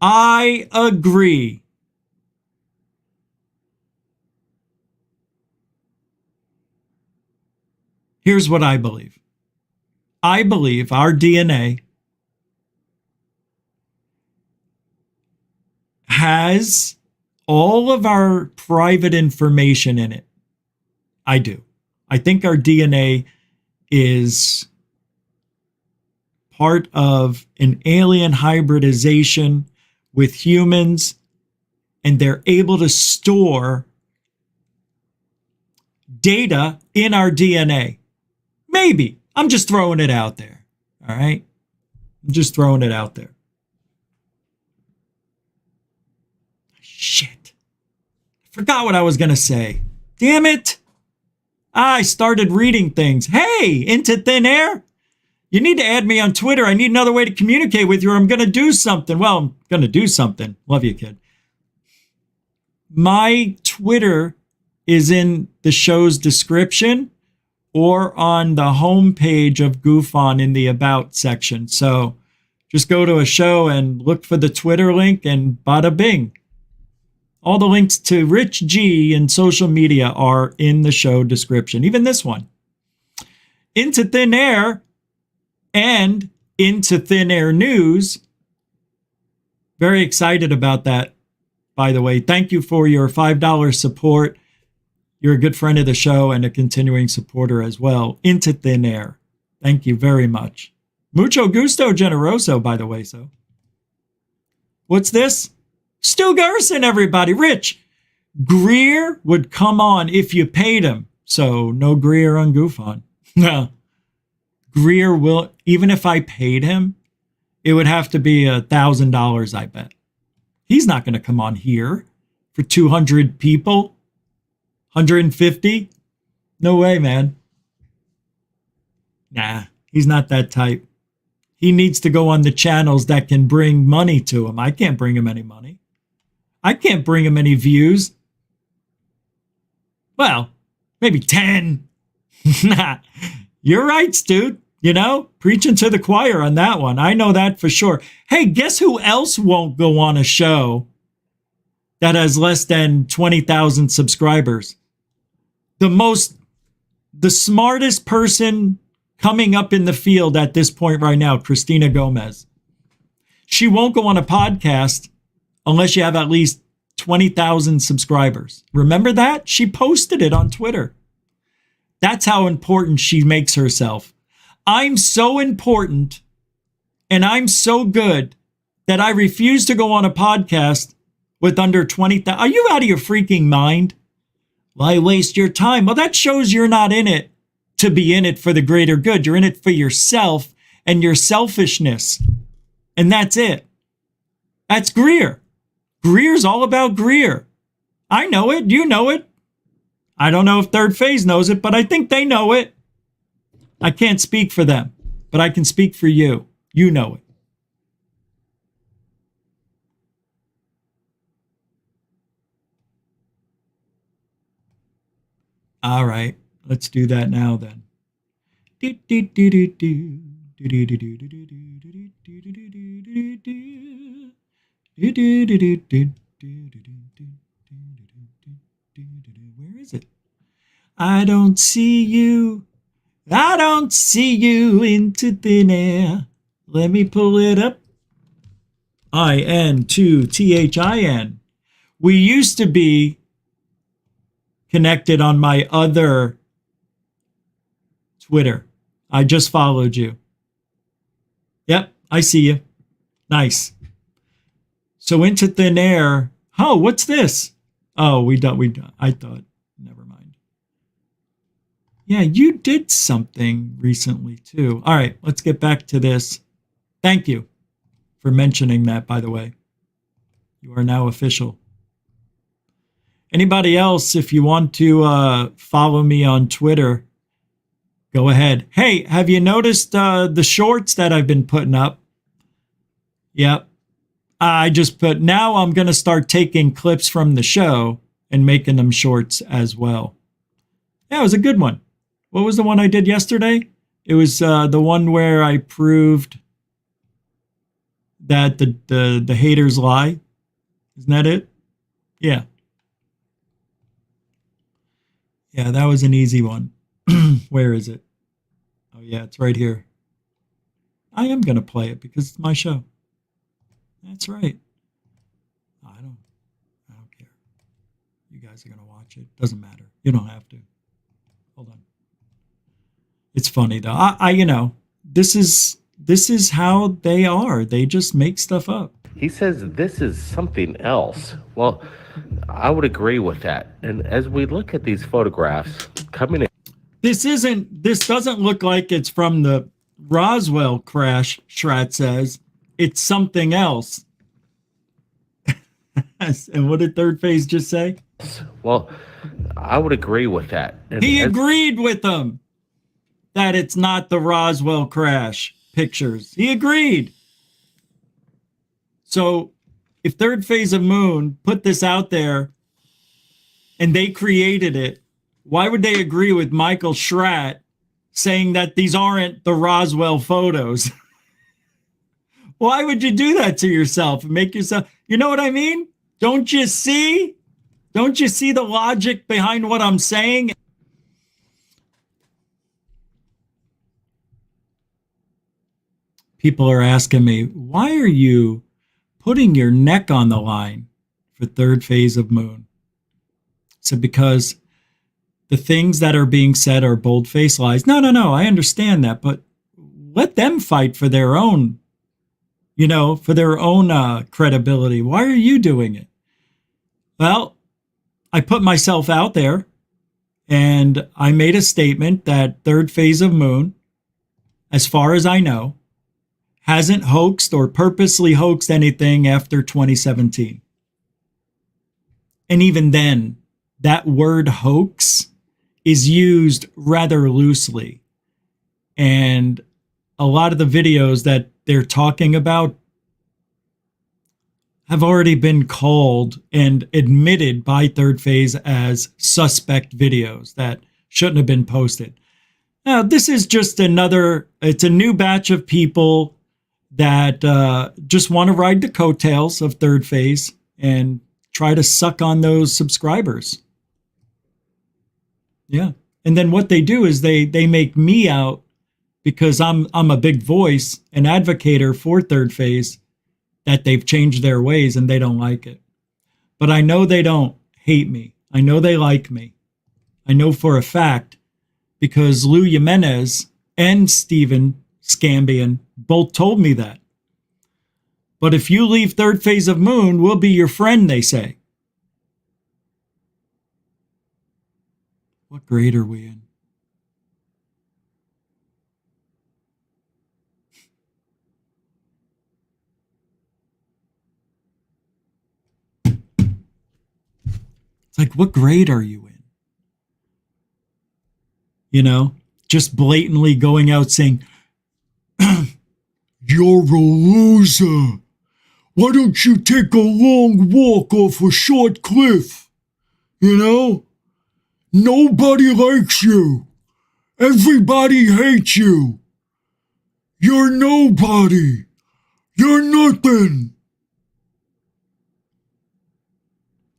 I agree. Here's what I believe. I believe our DNA has all of our private information in it. I do. I think our DNA is part of an alien hybridization with humans, and they're able to store data in our DNA. Maybe. I'm just throwing it out there. All right? I'm just throwing it out there. Shit. I forgot what I was going to say. Damn it. I started reading things. Hey, Into Thin Air? You need to add me on Twitter. I need another way to communicate with you, or I'm going to do something. Well, I'm going to do something. Love you, kid. My Twitter is in the show's description or on the homepage of GoofOn in the About section. So just go to a show and look for the Twitter link and bada bing. All the links to Rich G and social media are in the show description, even this one. Into Thin Air and Into Thin Air News. Very excited about that, by the way. Thank you for your $5 support. You're a good friend of the show and a continuing supporter as well. Into Thin Air. Thank you very much. Mucho gusto generoso, by the way. So, what's this? Stu Gerson, everybody. Rich, Greer would come on if you paid him. So, no Greer on GoofOn. No. Greer will, even if I paid him, it would have to be $1,000, I bet. He's not going to come on here for 200 people. 150? No way, man. Nah, he's not that type. He needs to go on the channels that can bring money to him. I can't bring him any money. I can't bring him any views. Well, maybe 10. Nah, you're right, Stu. You know, preaching to the choir on that one. I know that for sure. Hey, guess who else won't go on a show that has less than 20,000 subscribers? The smartest person coming up in the field at this point right now, Christina Gomez. She won't go on a podcast unless you have at least 20,000 subscribers. Remember that? She posted it on Twitter. That's how important she makes herself. I'm so important and I'm so good that I refuse to go on a podcast with under 20,000. Are you out of your freaking mind? Why waste your time? Well, that shows you're not in it to be in it for the greater good. You're in it for yourself and your selfishness. And that's it. That's Greer. Greer's all about Greer. I know it. You know it. I don't know if Third Phase knows it, but I think they know it. I can't speak for them, but I can speak for you. You know it. All right, let's do that now then. Where is it? I don't see you. I don't see you into thin air. Let me pull it up. IN2THIN. We used to be connected on my other Twitter. I just followed you. Yep, I see you. Nice. So Into Thin Air. Oh, what's this? Oh, we done. I thought, never mind. Yeah, you did something recently too. All right, let's get back to this. Thank you for mentioning that, by the way. You are now official. Anybody else, if you want to follow me on Twitter, go ahead. Hey, have you noticed the shorts that I've been putting up? Yep. I just put, now I'm going to start taking clips from the show and making them shorts as well. Yeah, it was a good one. What was the one I did yesterday? It was the one where I proved that the haters lie. Isn't that it? Yeah. Yeah, that was an easy one. Where is it? Oh, yeah, it's right here. I am going to play it because it's my show. That's right. I don't care. You guys are going to watch it. Doesn't matter. You don't have to. Hold on. It's funny, though. I you know, this is how they are. They just make stuff up. He says this is something else. Well, I would agree with that. And as we look at these photographs coming in. This doesn't look like it's from the Roswell crash, Shrat says. It's something else. And what did Third Phase just say? Well, I would agree with that. And he agreed with them that it's not the Roswell crash pictures. He agreed. So if Third Phase of Moon put this out there and they created it, why would they agree with Michael Shrat saying that these aren't the Roswell photos? Why would you do that to yourself and make yourself, you know what I mean? Don't you see? Don't you see the logic behind what I'm saying? People are asking me, why are you putting your neck on the line for Third Phase of Moon? So because the things that are being said are bold-faced lies. No, I understand that, but let them fight for their own, for their own credibility. Why are you doing it? Well, I put myself out there and I made a statement that Third Phase of Moon, as far as I know, hasn't hoaxed or purposely hoaxed anything after 2017. And even then, that word hoax is used rather loosely. And a lot of the videos that they're talking about have already been called and admitted by Third Phase as suspect videos that shouldn't have been posted. Now, this is just it's a new batch of people that just want to ride the coattails of Third Phase and try to suck on those subscribers. Yeah. And then what they do is they make me out, because I'm a big voice, an advocator for Third Phase, that they've changed their ways and they don't like it. But I know they don't hate me. I know they like me. I know for a fact, because Lue Jimenez and Steven Scambian both told me that. But if you leave Third Phase of Moon, we'll be your friend, they say. What grade are we in? It's like, what grade are you in? Just blatantly going out saying, you're a loser. Why don't you take a long walk off a short cliff? Nobody likes you. Everybody hates you. You're nobody. You're nothing.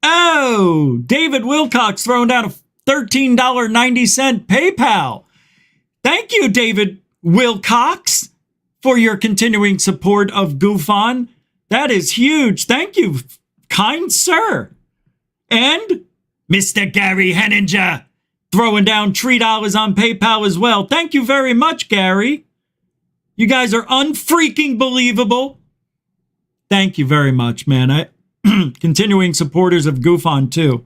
Oh, David Wilcox throwing down a $13.90 PayPal. Thank you, David Wilcox, for your continuing support of GoofOn. That is huge. Thank you, kind sir. And Mr. Gary Henninger, throwing down $3 on PayPal as well. Thank you very much, Gary. You guys are unfreaking believable. Thank you very much, man. Continuing supporters of Goof On too.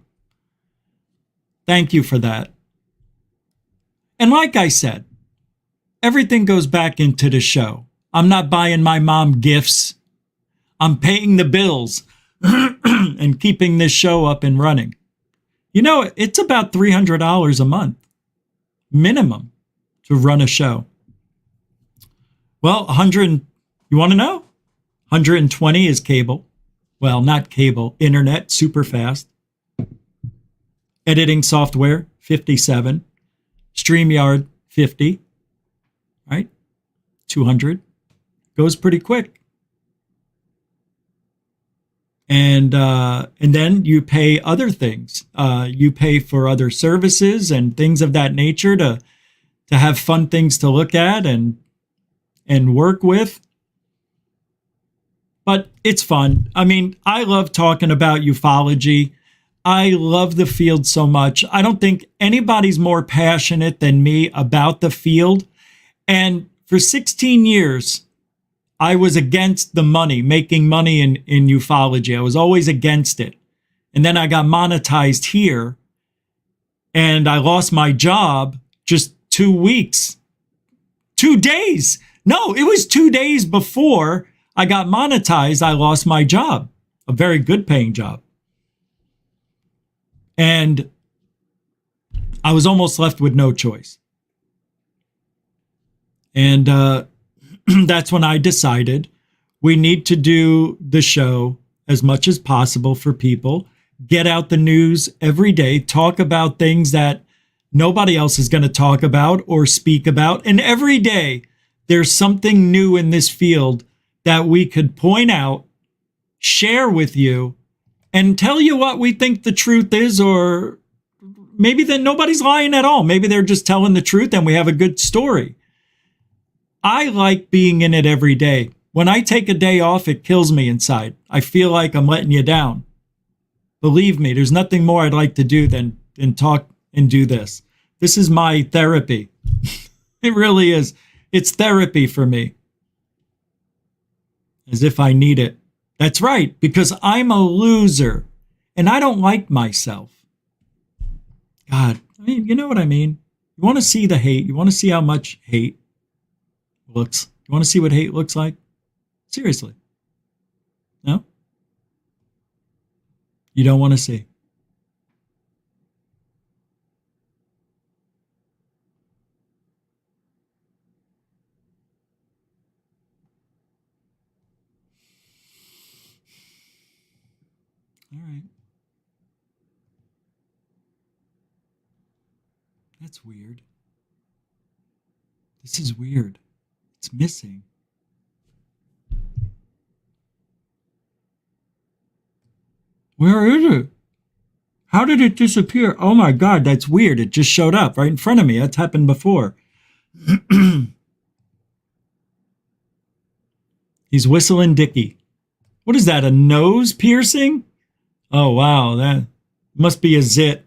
Thank you for that. And like I said, everything goes back into the show. I'm not buying my mom gifts. I'm paying the bills and keeping this show up and running. You know, it's about $300 a month minimum to run a show. Well, you want to know? 120 is cable. Well, not cable, internet, super fast. Editing software, 57. StreamYard, 50. Right? 200. Goes pretty quick. And then you pay other things. You pay for other services and things of that nature to have fun things to look at and work with. But it's fun. I mean, I love talking about ufology. I love the field so much. I don't think anybody's more passionate than me about the field. And for 16 years, I was against the money, making money in ufology. I was always against it. And then I got monetized here and I lost my job just 2 weeks. 2 days. No, it was 2 days before I got monetized. I lost my job, a very good paying job. And I was almost left with no choice. And that's when I decided we need to do the show as much as possible for people, get out the news every day, talk about things that nobody else is going to talk about or speak about. And every day there's something new in this field that we could point out, share with you, and tell you what we think the truth is, or maybe that nobody's lying at all. Maybe they're just telling the truth and we have a good story. I like being in it every day. When I take a day off, it kills me inside. I feel like I'm letting you down. Believe me, there's nothing more I'd like to do than talk and do this. This is my therapy. It really is. It's therapy for me. As if I need it. That's right, because I'm a loser and I don't like myself. God, I mean, you know what I mean? You want to see the hate. You want to see how much hate looks. You want to see what hate looks like? Seriously. No? You don't want to see. All right. That's weird. This is weird. It's missing. Where is it? How did it disappear? Oh my God, that's weird. It just showed up right in front of me. That's happened before. He's whistling Dickie. What is that, a nose piercing? Oh, wow, that must be a zit.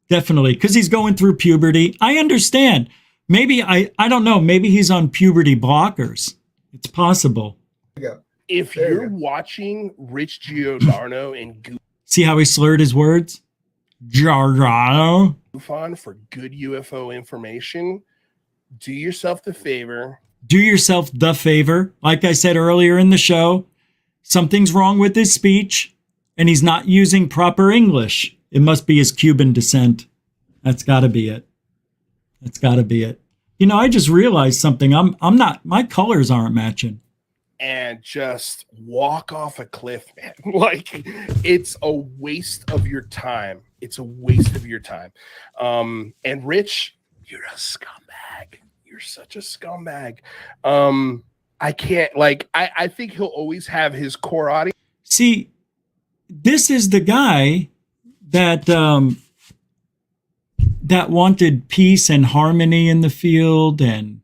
Definitely, because he's going through puberty. I understand. Maybe, I don't know, maybe he's on puberty blockers. It's possible. If you're watching Rich Giordano and See how he slurred his words? Giordano. Goof On for good UFO information, do yourself the favor. Do yourself the favor. Like I said earlier in the show, something's wrong with his speech, and he's not using proper English. It must be his Cuban descent. That's got to be it. That's got to be it. You know, I just realized something. I'm not, my colors aren't matching. And just walk off a cliff, man. Like, it's a waste of your time. It's a waste of your time. And Rich, you're a scumbag. You're such a scumbag. I can't, like, I think he'll always have his core audience. See, this is the guy that that wanted peace and harmony in the field and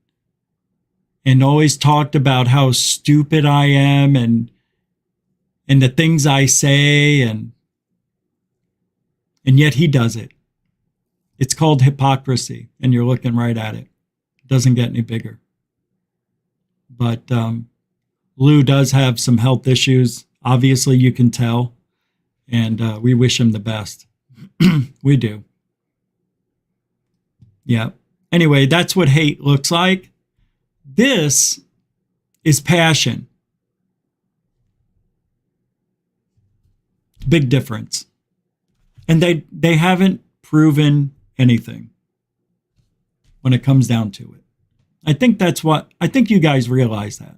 always talked about how stupid I am and the things I say, and yet he does it. It's called hypocrisy, and you're looking right at it. It doesn't get any bigger. But Lue does have some health issues. Obviously, you can tell. And we wish him the best. We do. Yeah. Anyway, that's what hate looks like. This is passion. Big difference. And they haven't proven anything when it comes down to it. I think you guys realize that.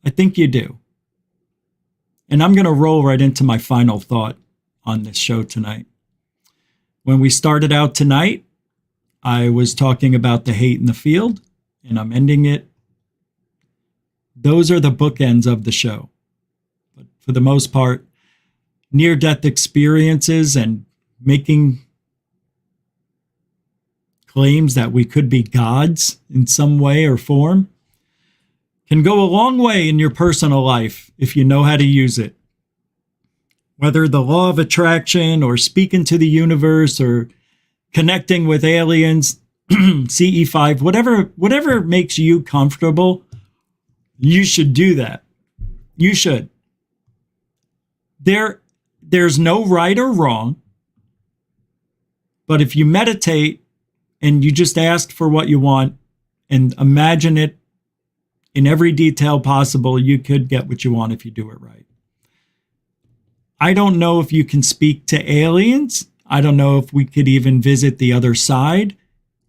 I think you do. And I'm going to roll right into my final thought on this show tonight. When we started out tonight, I was talking about the hate in the field, and I'm ending it. Those are the bookends of the show. But for the most part, near-death experiences and making claims that we could be gods in some way or form can go a long way in your personal life if you know how to use it. Whether the law of attraction or speaking to the universe or connecting with aliens, CE5, whatever makes you comfortable, you should do that. You should. There's no right or wrong, but if you meditate and you just ask for what you want and imagine it in every detail possible, you could get what you want if you do it right. I don't know if you can speak to aliens. I don't know if we could even visit the other side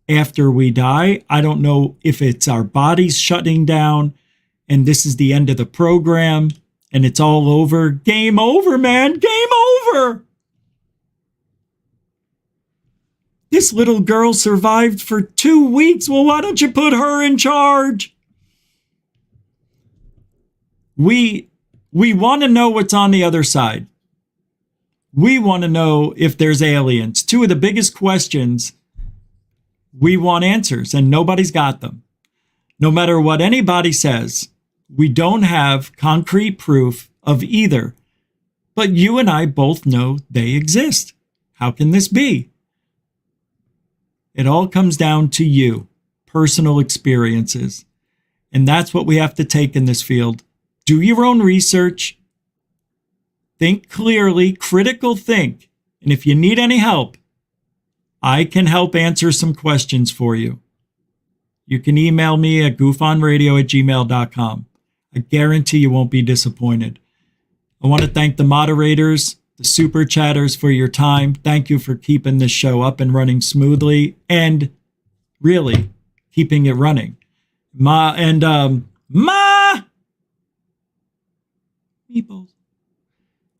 after we die. I don't know if it's our bodies shutting down and this is the end of the program and it's all over. Game over, man. Game over. This little girl survived for 2 weeks. Well, why don't you put her in charge? We want to know what's on the other side. We want to know if there's aliens. Two of the biggest questions, we want answers, and nobody's got them. No matter what anybody says, we don't have concrete proof of either. But you and I both know they exist. How can this be? It all comes down to you, personal experiences. And that's what we have to take in this field. Do your own research. Think clearly, critical think. And if you need any help, I can help answer some questions for you. You can email me at goofonradio@gmail.com. I guarantee you won't be disappointed. I want to thank the moderators, the super chatters for your time. Thank you for keeping this show up and running smoothly and really keeping it running. Meatballs.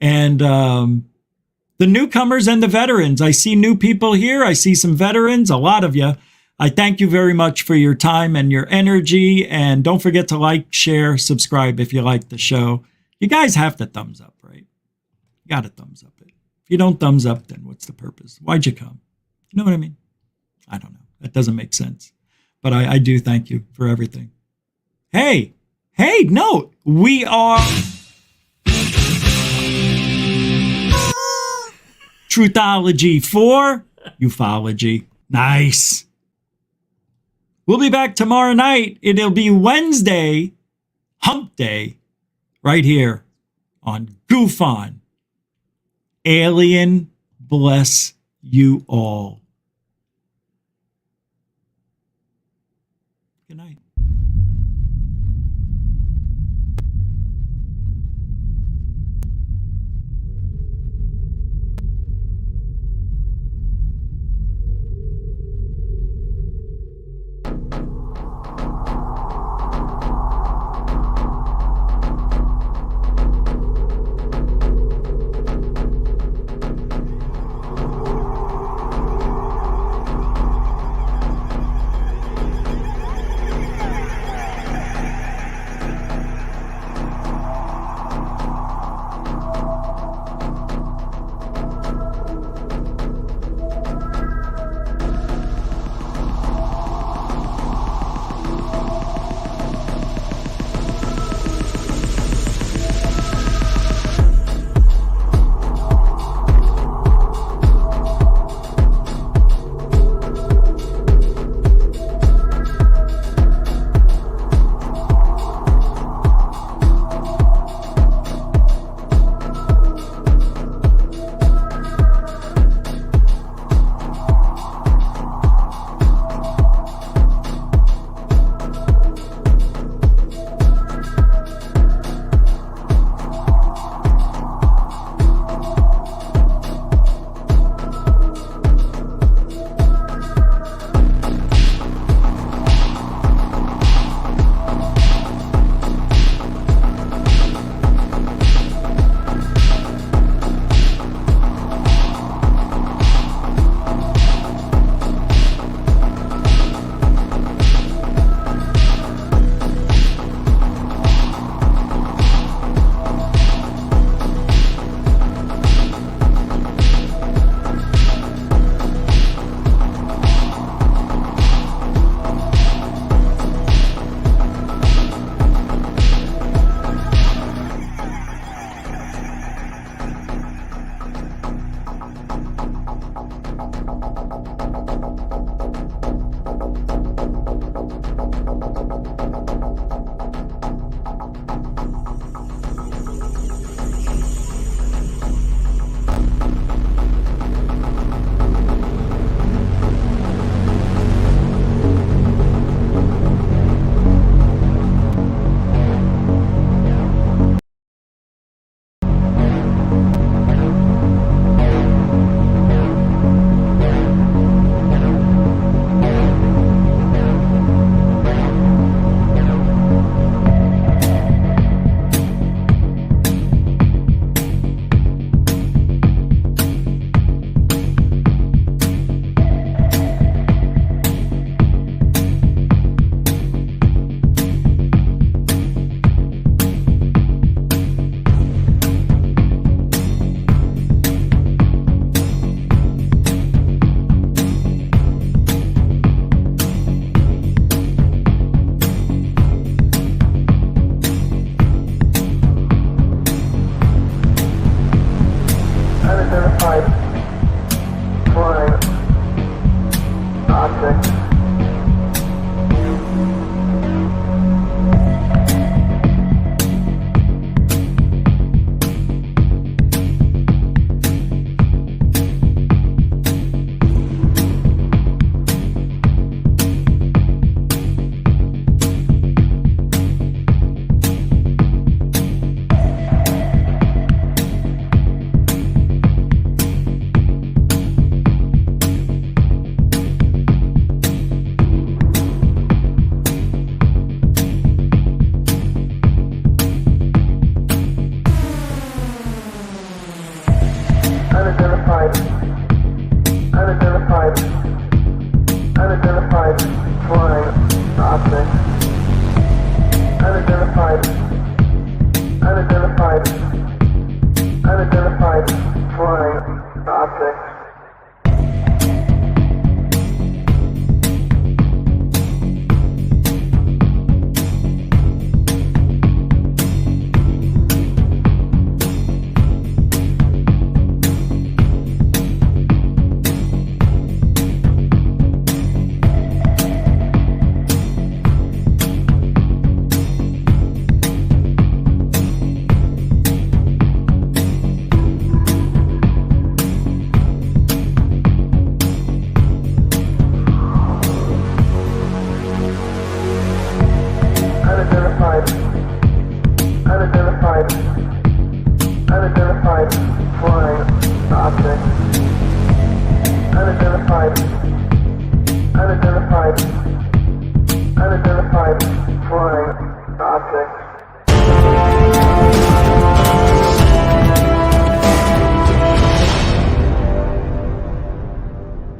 And the newcomers and the veterans. I see new people here. I see some veterans, a lot of you. I thank you very much for your time and your energy. And don't forget to like, share, subscribe if you like the show. You guys have to thumbs up, right? You got to thumbs up it. If you don't thumbs up, then what's the purpose? Why'd you come? You know what I mean? I don't know. That doesn't make sense. But I do thank you for everything. Hey, no, we are Truthology for ufology. Nice. We'll be back tomorrow night. It'll be Wednesday, hump day, right here on Goof On. Alien bless you all. Good night. Unidentified.